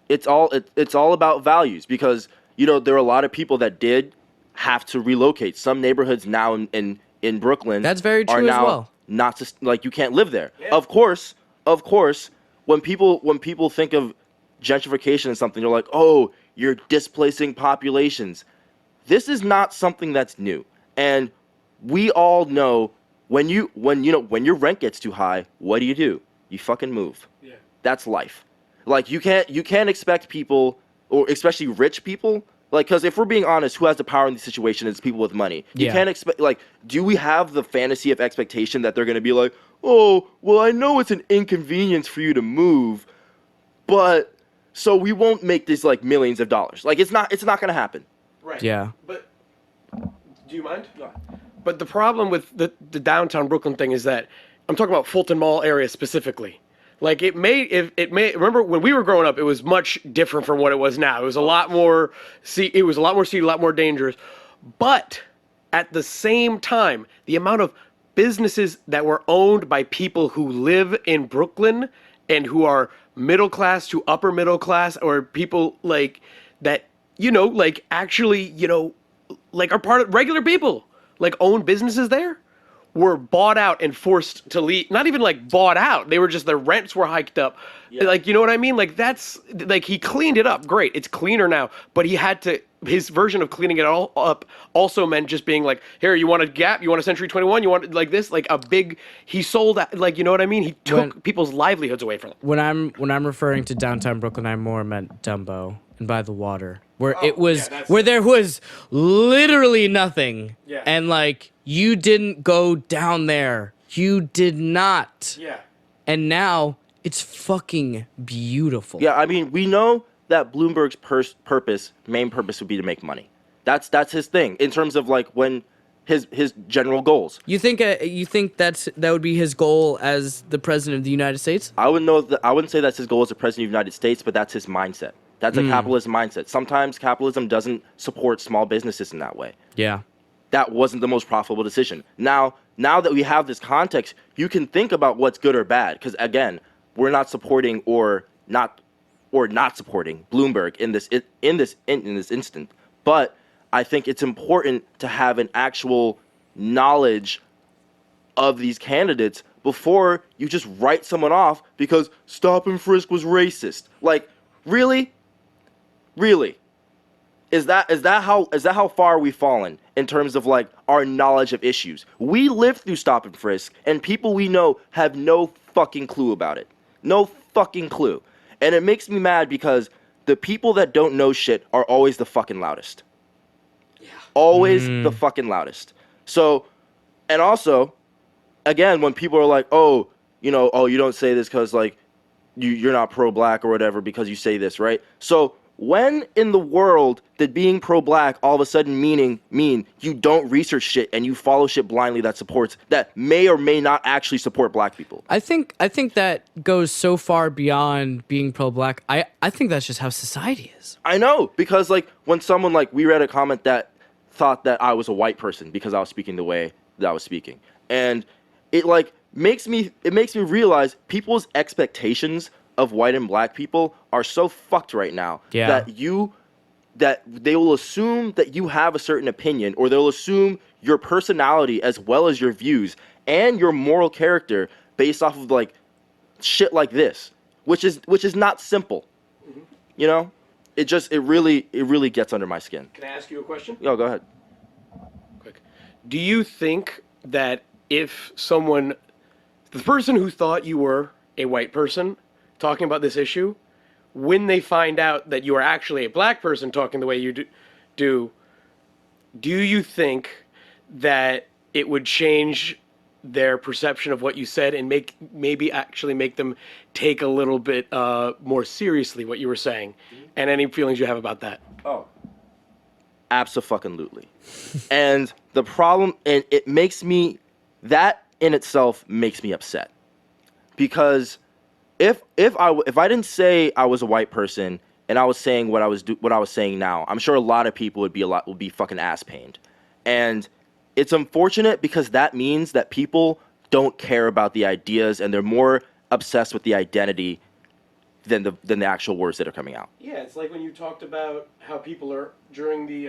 It's all about values, because there are a lot of people that did have to relocate. Some neighborhoods now in Brooklyn that's very true are now as well. Not just like you can't live there. Yeah. Of course, when people think of gentrification and something, they're like, oh, you're displacing populations. This is not something that's new, and we all know when your rent gets too high, what do? You fucking move. Yeah. That's life. Like, you can't expect people, or especially rich people, like, because if we're being honest, who has the power in the situation is people with money. You can't expect, like, do we have the fantasy of expectation that they're going to be like, oh, well, I know it's an inconvenience for you to move, but so we won't make this like millions of dollars. Like it's not going to happen. Right. Yeah. But do you mind? No. But the problem with the downtown Brooklyn thing is that I'm talking about Fulton Mall area specifically. Like it may remember when we were growing up, it was much different from what it was now. It was a lot more seedy, a lot more dangerous. But at the same time, the amount of businesses that were owned by people who live in Brooklyn and who are middle class to upper middle class, or people like that, like actually, like are part of regular people, like own businesses there, were bought out and forced to leave. Not even like bought out. They were just, their rents were hiked up. Yeah. Like, you know what I mean? Like that's, like he cleaned it up. Great. It's cleaner now. But he had to, his version of cleaning it all up also meant just being like, here, you want a Gap? You want a Century 21? You want like this? Like a big, he sold, like, you know what I mean? He took people's livelihoods away from them. When I'm referring to downtown Brooklyn, I more meant Dumbo and By the Water, where where there was literally nothing. Yeah. And like, you didn't go down there. You did not. Yeah. And now it's fucking beautiful. Yeah, I mean, we know that Bloomberg's main purpose would be to make money. That's his thing in terms of like when his general goals. You think that would be his goal as the president of the United States? I wouldn't say that's his goal as the president of the United States, but that's his mindset. That's a capitalist mindset. Sometimes capitalism doesn't support small businesses in that way. Yeah. That wasn't the most profitable decision. Now that we have this context, you can think about what's good or bad. Because again, we're not supporting or not supporting Bloomberg in this instant. But I think it's important to have an actual knowledge of these candidates before you just write someone off because stop and frisk was racist. Like, really? Is that how far we've fallen in terms of like our knowledge of issues? We lived through stop and frisk, and people we know have no fucking clue about it. No fucking clue. And it makes me mad because the people that don't know shit are always the fucking loudest. Yeah. Always the fucking loudest. So, and also, again, when people are like, oh, you don't say this because like you're not pro-black or whatever because you say this, right? So when in the world did being pro-black all of a sudden mean you don't research shit and you follow shit blindly that may or may not actually support black people? I think that goes so far beyond being pro-black. I think that's just how society is. I know, because like when someone like we read a comment that thought that I was a white person because I was speaking the way that I was speaking, and it like makes me realize people's expectations of white and black people are so fucked right now that they will assume that you have a certain opinion, or they'll assume your personality as well as your views and your moral character based off of like shit like this, which is not simple. Mm-hmm. You know, it really gets under my skin. Can I ask you a question? Yo, go ahead. Quick. Do you think that if the person who thought you were a white person talking about this issue, when they find out that you are actually a black person talking the way you do you think that it would change their perception of what you said and maybe actually make them take a little bit more seriously what you were saying? And any feelings you have about that? Oh, abso-fucking-lutely. And the problem, and it makes me, that in itself makes me upset, because if I didn't say I was a white person and I was saying what I was saying now, I'm sure a lot of people would be fucking ass pained. And it's unfortunate because that means that people don't care about the ideas and they're more obsessed with the identity than the actual words that are coming out. Yeah, it's like when you talked about how people are during the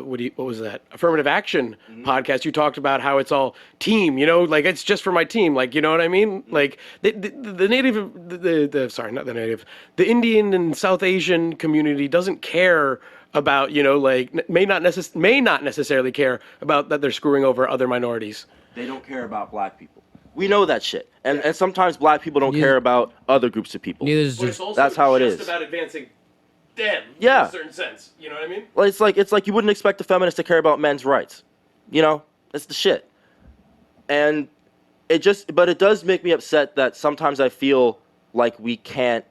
what was that, affirmative action podcast, you talked about how it's all team, like it's just for my team, like, you know what I mean? Like the Indian and South Asian community doesn't care about, like may not necessarily care about that they're screwing over other minorities. They don't care about black people. We know that shit. And sometimes black people don't care about other groups of people. That's how it is. It's about advancing them, in a certain sense. You know what I mean? Well, it's like you wouldn't expect a feminist to care about men's rights. That's the shit. And but it does make me upset that sometimes I feel like we can't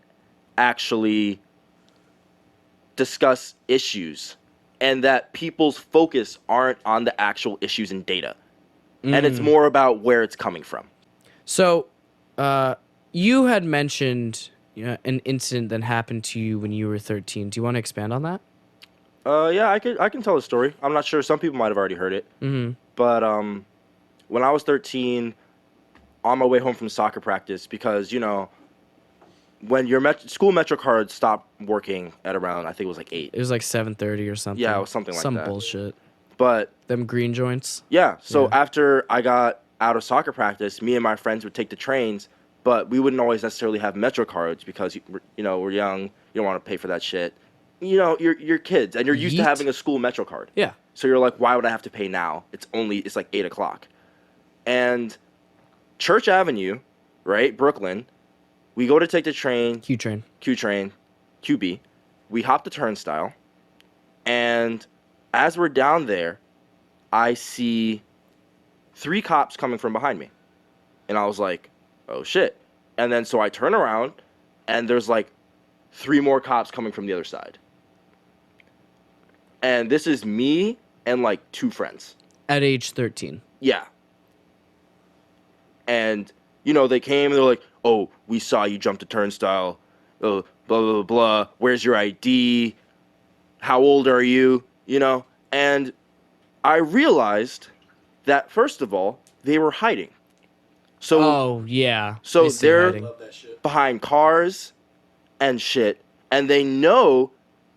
actually discuss issues and that people's focus aren't on the actual issues and data. And it's more about where it's coming from. So, you had mentioned an incident that happened to you when you were 13. Do you want to expand on that? Yeah, I can tell a story. I'm not sure. Some people might have already heard it. Mm-hmm. But when I was 13, on my way home from soccer practice, because, when your school Metro card stopped working at around, I think it was like 8. It was like 7:30 or something. Yeah, it was something like Some that. bullshit. But Them green joints. yeah, so Yeah. after I got out of soccer practice, me and my friends would take the trains, but we wouldn't always necessarily have Metro cards because we're young, you don't want to pay for that shit. You're kids and you're used to Yeet. having a school Metro card. Yeah. So you're like, why would I have to pay now? It's like 8:00. And Church Avenue, right, Brooklyn, we go to take the train, Q train. QB. We hop the turnstile, and as we're down there, I see 3 cops coming from behind me. And I was like, oh shit. And then so I turn around, and there's like 3 more cops coming from the other side. And this is me and like 2 friends. At age 13. Yeah. And, they came and they're like, oh, we saw you jump the turnstile. Oh, blah, blah, blah, blah. Where's your ID? How old are you? And I realized that, first of all, they were hiding. So, Oh, yeah. So I see they're- hiding. Love that shit. behind cars and shit, and they know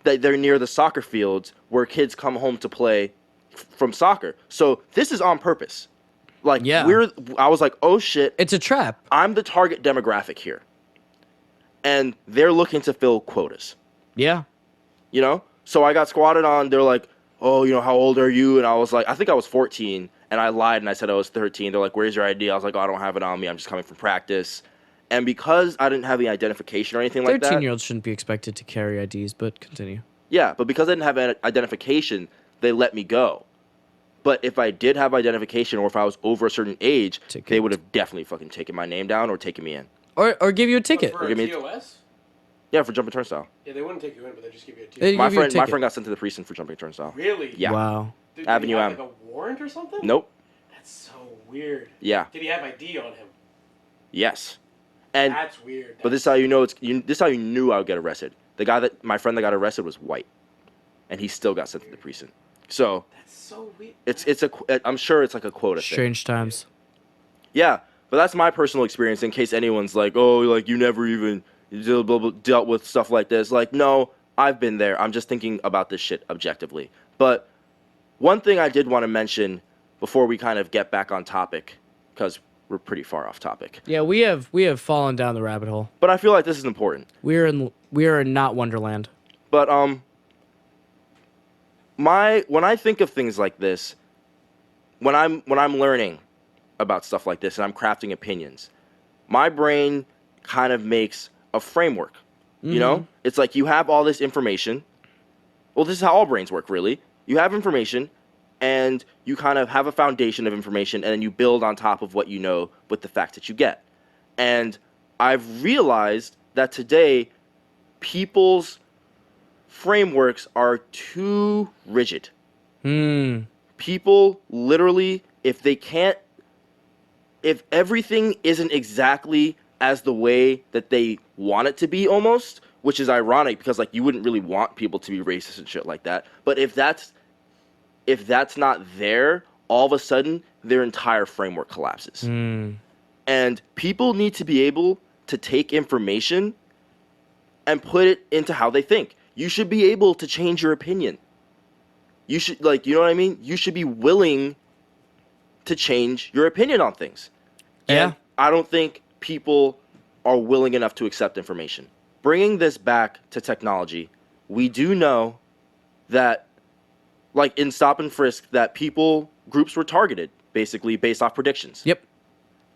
that they're near the soccer fields where kids come home to play from soccer. So this is on purpose. Like, Yeah. I was like, oh shit, It's a trap. I'm the target demographic here. And they're looking to fill quotas, Yeah. So I got squatted on. They're like, oh, how old are you? And I was like, I think I was 14. And I lied and I said I was 13. They're like, where's your ID? I was like, oh, I don't have it on me. I'm just coming from practice. And because I didn't have any identification or anything like that. 13-year-olds shouldn't be expected to carry IDs, but continue. Yeah, but because I didn't have identification, they let me go. But if I did have identification or if I was over a certain age, Ticket. they would have definitely fucking taken my name down or taken me in. Or give you a ticket. For a Give me- TOS? Yeah, for jumping turnstile. Yeah, they wouldn't take you in, but they just give you a They TOS. My give you a friend, my ticket. friend got sent to the precinct for jumping turnstile. Really? Yeah. Wow. Did Avenue he have, M. like a warrant or something? Nope. That's so weird. Yeah. Did he have ID on him? Yes. And That's weird. but this is how you know this is how you knew I would get arrested. My friend that got arrested was white, and he still got sent to the precinct. So That's so weird. I'm sure it's like a quota thing. Strange times. Yeah, but that's my personal experience. In case anyone's like, oh, like you never even dealt with stuff like this. Like, no, I've been there. I'm just thinking about this shit objectively. But one thing I did want to mention before we kind of get back on topic, because we're pretty far off topic. Yeah, we have fallen down the rabbit hole. But I feel like this is important. We are in not Wonderland. But when I think of things like this, when I'm learning about stuff like this and I'm crafting opinions, my brain kind of makes a framework. It's like you have all this information. Well, this is how all brains work, really. You have information, and you kind of have a foundation of information, and then you build on top of what you know with the facts that you get. And I've realized that today, people's frameworks are too rigid. People literally, if everything isn't exactly as the way that they want it to be almost, which is ironic because like you wouldn't really want people to be racist and shit like that. But if that's not there, all of a sudden their entire framework collapses. And people need to be able to take information and put it into how they think. You should be able to change your opinion. You should, you know what I mean? You should be willing to change your opinion on things. Yeah. And I don't think people are willing enough to accept information. Bringing this back to technology, we do know that, like in Stop and Frisk, that groups were targeted, basically based off predictions. Yep.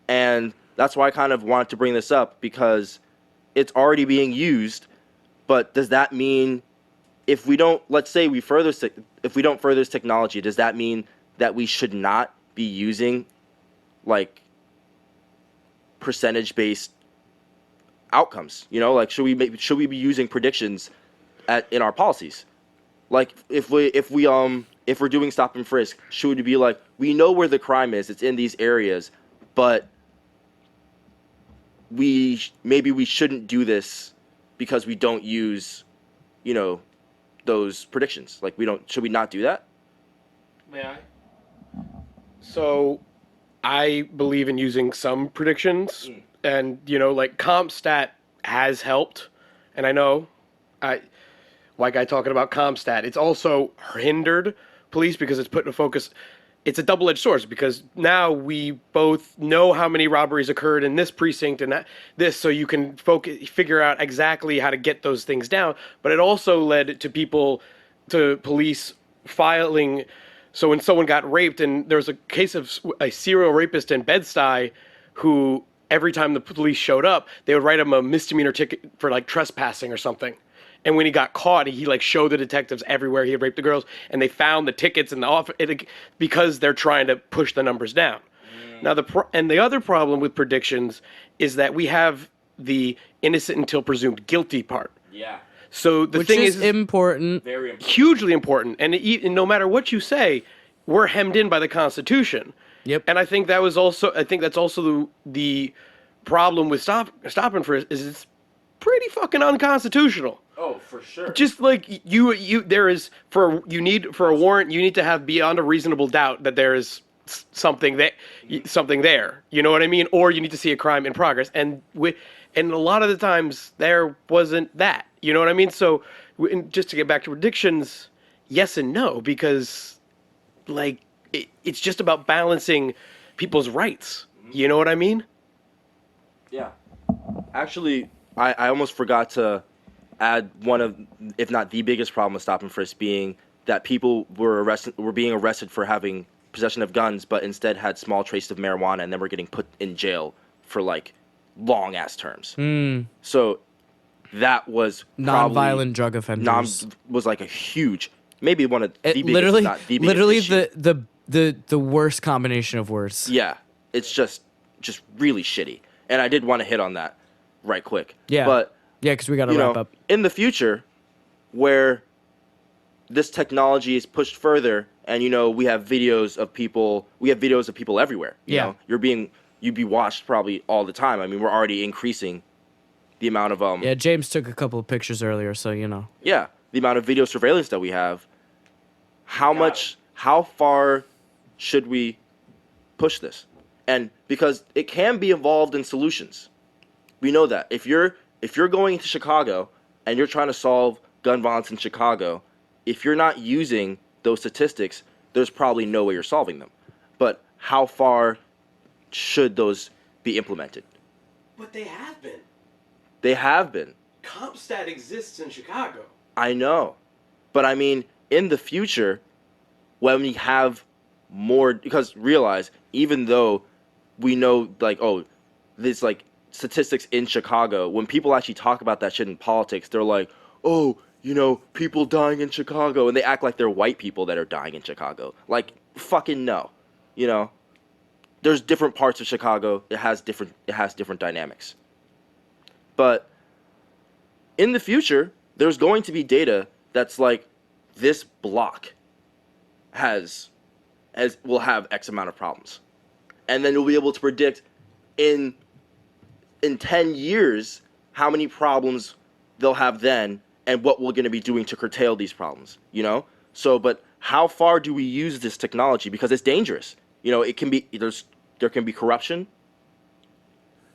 And that's why I kind of wanted to bring this up, because it's already being used. But does that mean if we don't further this technology, does that mean that we should not be using like percentage based outcomes. You know, like should we be using predictions in our policies? Like if we're doing stop and frisk, should it be like, we know where the crime is, it's in these areas, but maybe we shouldn't do this because we don't use, you know, those predictions. Like should we not do that? May I? So, I believe in using some predictions, and like CompStat has helped, and I know, white guy talking about CompStat. It's also hindered police because it's put in focus. It's a double-edged sword because now we both know how many robberies occurred in this precinct and this, so you can figure out exactly how to get those things down. But it also led to police filing. So when someone got raped, and there was a case of a serial rapist in Bed-Stuy who every time the police showed up, they would write him a misdemeanor ticket for like trespassing or something. And when he got caught, he like showed the detectives everywhere he had raped the girls, and they found the tickets in the office because they're trying to push the numbers down. Now the other problem with predictions is that we have the innocent until presumed guilty part. Yeah. So the Which thing is important. Very important. Hugely important, and no matter what you say, we're hemmed in by the Constitution. Yep. And I think that's also the problem with stop and frisk is it's pretty fucking unconstitutional. Oh, for sure. Just like for a warrant, you need to have beyond a reasonable doubt that there is something there. You know what I mean? Or you need to see a crime in progress, and a lot of the times there wasn't that. You know what I mean? So, just to get back to predictions, yes and no, because like it's just about balancing people's rights. You know what I mean? Yeah. Actually, I almost forgot to add one of, if not the biggest problem with stop and frisk being that people were being arrested for having possession of guns, but instead had small traces of marijuana, and then were getting put in jail for like long ass terms. So that was Non-violent drug offenders. Was like a huge, maybe one of the biggest, literally, not the biggest literally issue. the worst combination of words. Yeah, it's just really shitty, and I did want to hit on that right quick. Yeah, but yeah, because we got to wrap up. In the future, where this technology is pushed further, and we have videos of people everywhere. You know, you'd be watched probably all the time. I mean, we're already increasing the amount of Yeah, James took a couple of pictures earlier, so Yeah, the amount of video surveillance that we have. How far should we push this? And because it can be involved in solutions. We know that. If you're going to Chicago and you're trying to solve gun violence in Chicago, if you're not using those statistics, there's probably no way you're solving them. But how far should those be implemented? But they have been. They have been. CompStat exists in Chicago. I know. But I mean, in the future, when we have more, because realize, even though we know, like, oh, this, like, statistics in Chicago, when people actually talk about that shit in politics, they're like, oh, people dying in Chicago, and they act like they're white people that are dying in Chicago. Like, fucking no. There's different parts of Chicago. It has different dynamics. But in the future, there's going to be data that's like, this block will have X amount of problems. And then you'll be able to predict in 10 years how many problems they'll have then and what we're going to be doing to curtail these problems, So, but how far do we use this technology? Because it's dangerous. It can be, there can be corruption.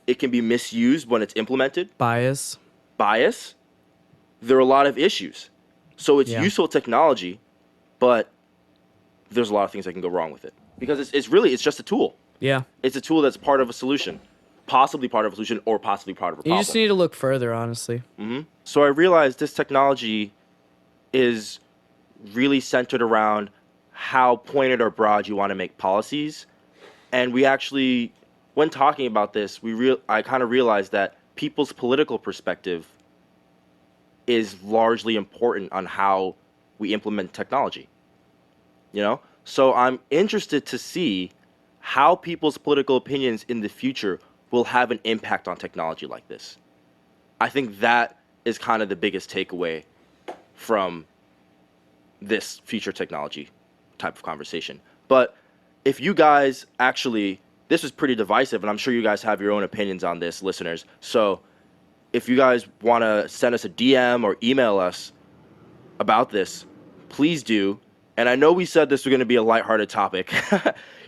It can be misused when it's implemented. Bias. There are a lot of issues. So it's useful technology, but there's a lot of things that can go wrong with it. Because it's just a tool. Yeah. It's a tool that's part of a solution. Possibly part of a solution or possibly part of a problem. You just need to look further, honestly. Mm-hmm. So I realized this technology is really centered around how pointed or broad you want to make policies. And we actually, when talking about this, I kind of realized that people's political perspective is largely important on how we implement technology. So I'm interested to see how people's political opinions in the future will have an impact on technology like this. I think that is kind of the biggest takeaway from this future technology type of conversation. But if you guys actually, this was pretty divisive, and I'm sure you guys have your own opinions on this, listeners. So if you guys want to send us a DM or email us about this, please do. And I know we said this was going to be a lighthearted topic,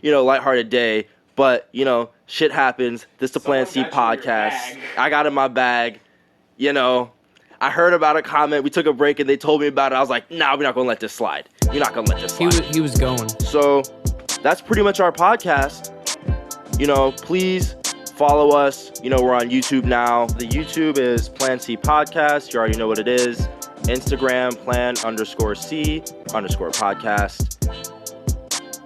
lighthearted day, but, shit happens. This is the Plan C podcast. I got in my bag. I heard about a comment. We took a break and they told me about it. I was like, nah, we're not going to let this slide. You're not going to let this slide. He was going. So that's pretty much our podcast. Please follow us. We're on YouTube now. The YouTube is Plan C Podcast. You already know what it is. Instagram, plan_C_podcast.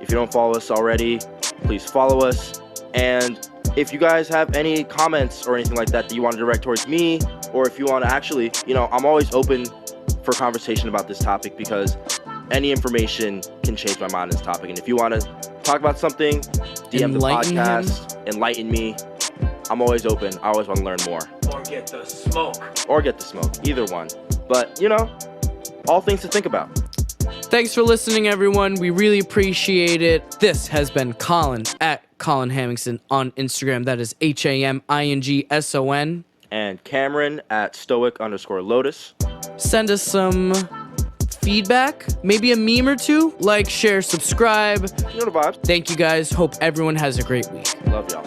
If you don't follow us already, please follow us. And if you guys have any comments or anything like that you want to direct towards me, or if you want to actually, I'm always open for conversation about this topic because any information can change my mind on this topic. And if you want to talk about something, DM the podcast, enlighten me. I'm always open. I always want to learn more. Or get the smoke. Either one. But, all things to think about. Thanks for listening, everyone. We really appreciate it. This has been Colin at Colin Hamingson on Instagram. That is HAMINGSON. And Cameron at Stoic_Lotus. Send us some feedback, maybe a meme or two. Like, share, subscribe. You know the vibes. Thank you guys. Hope everyone has a great week. Love y'all.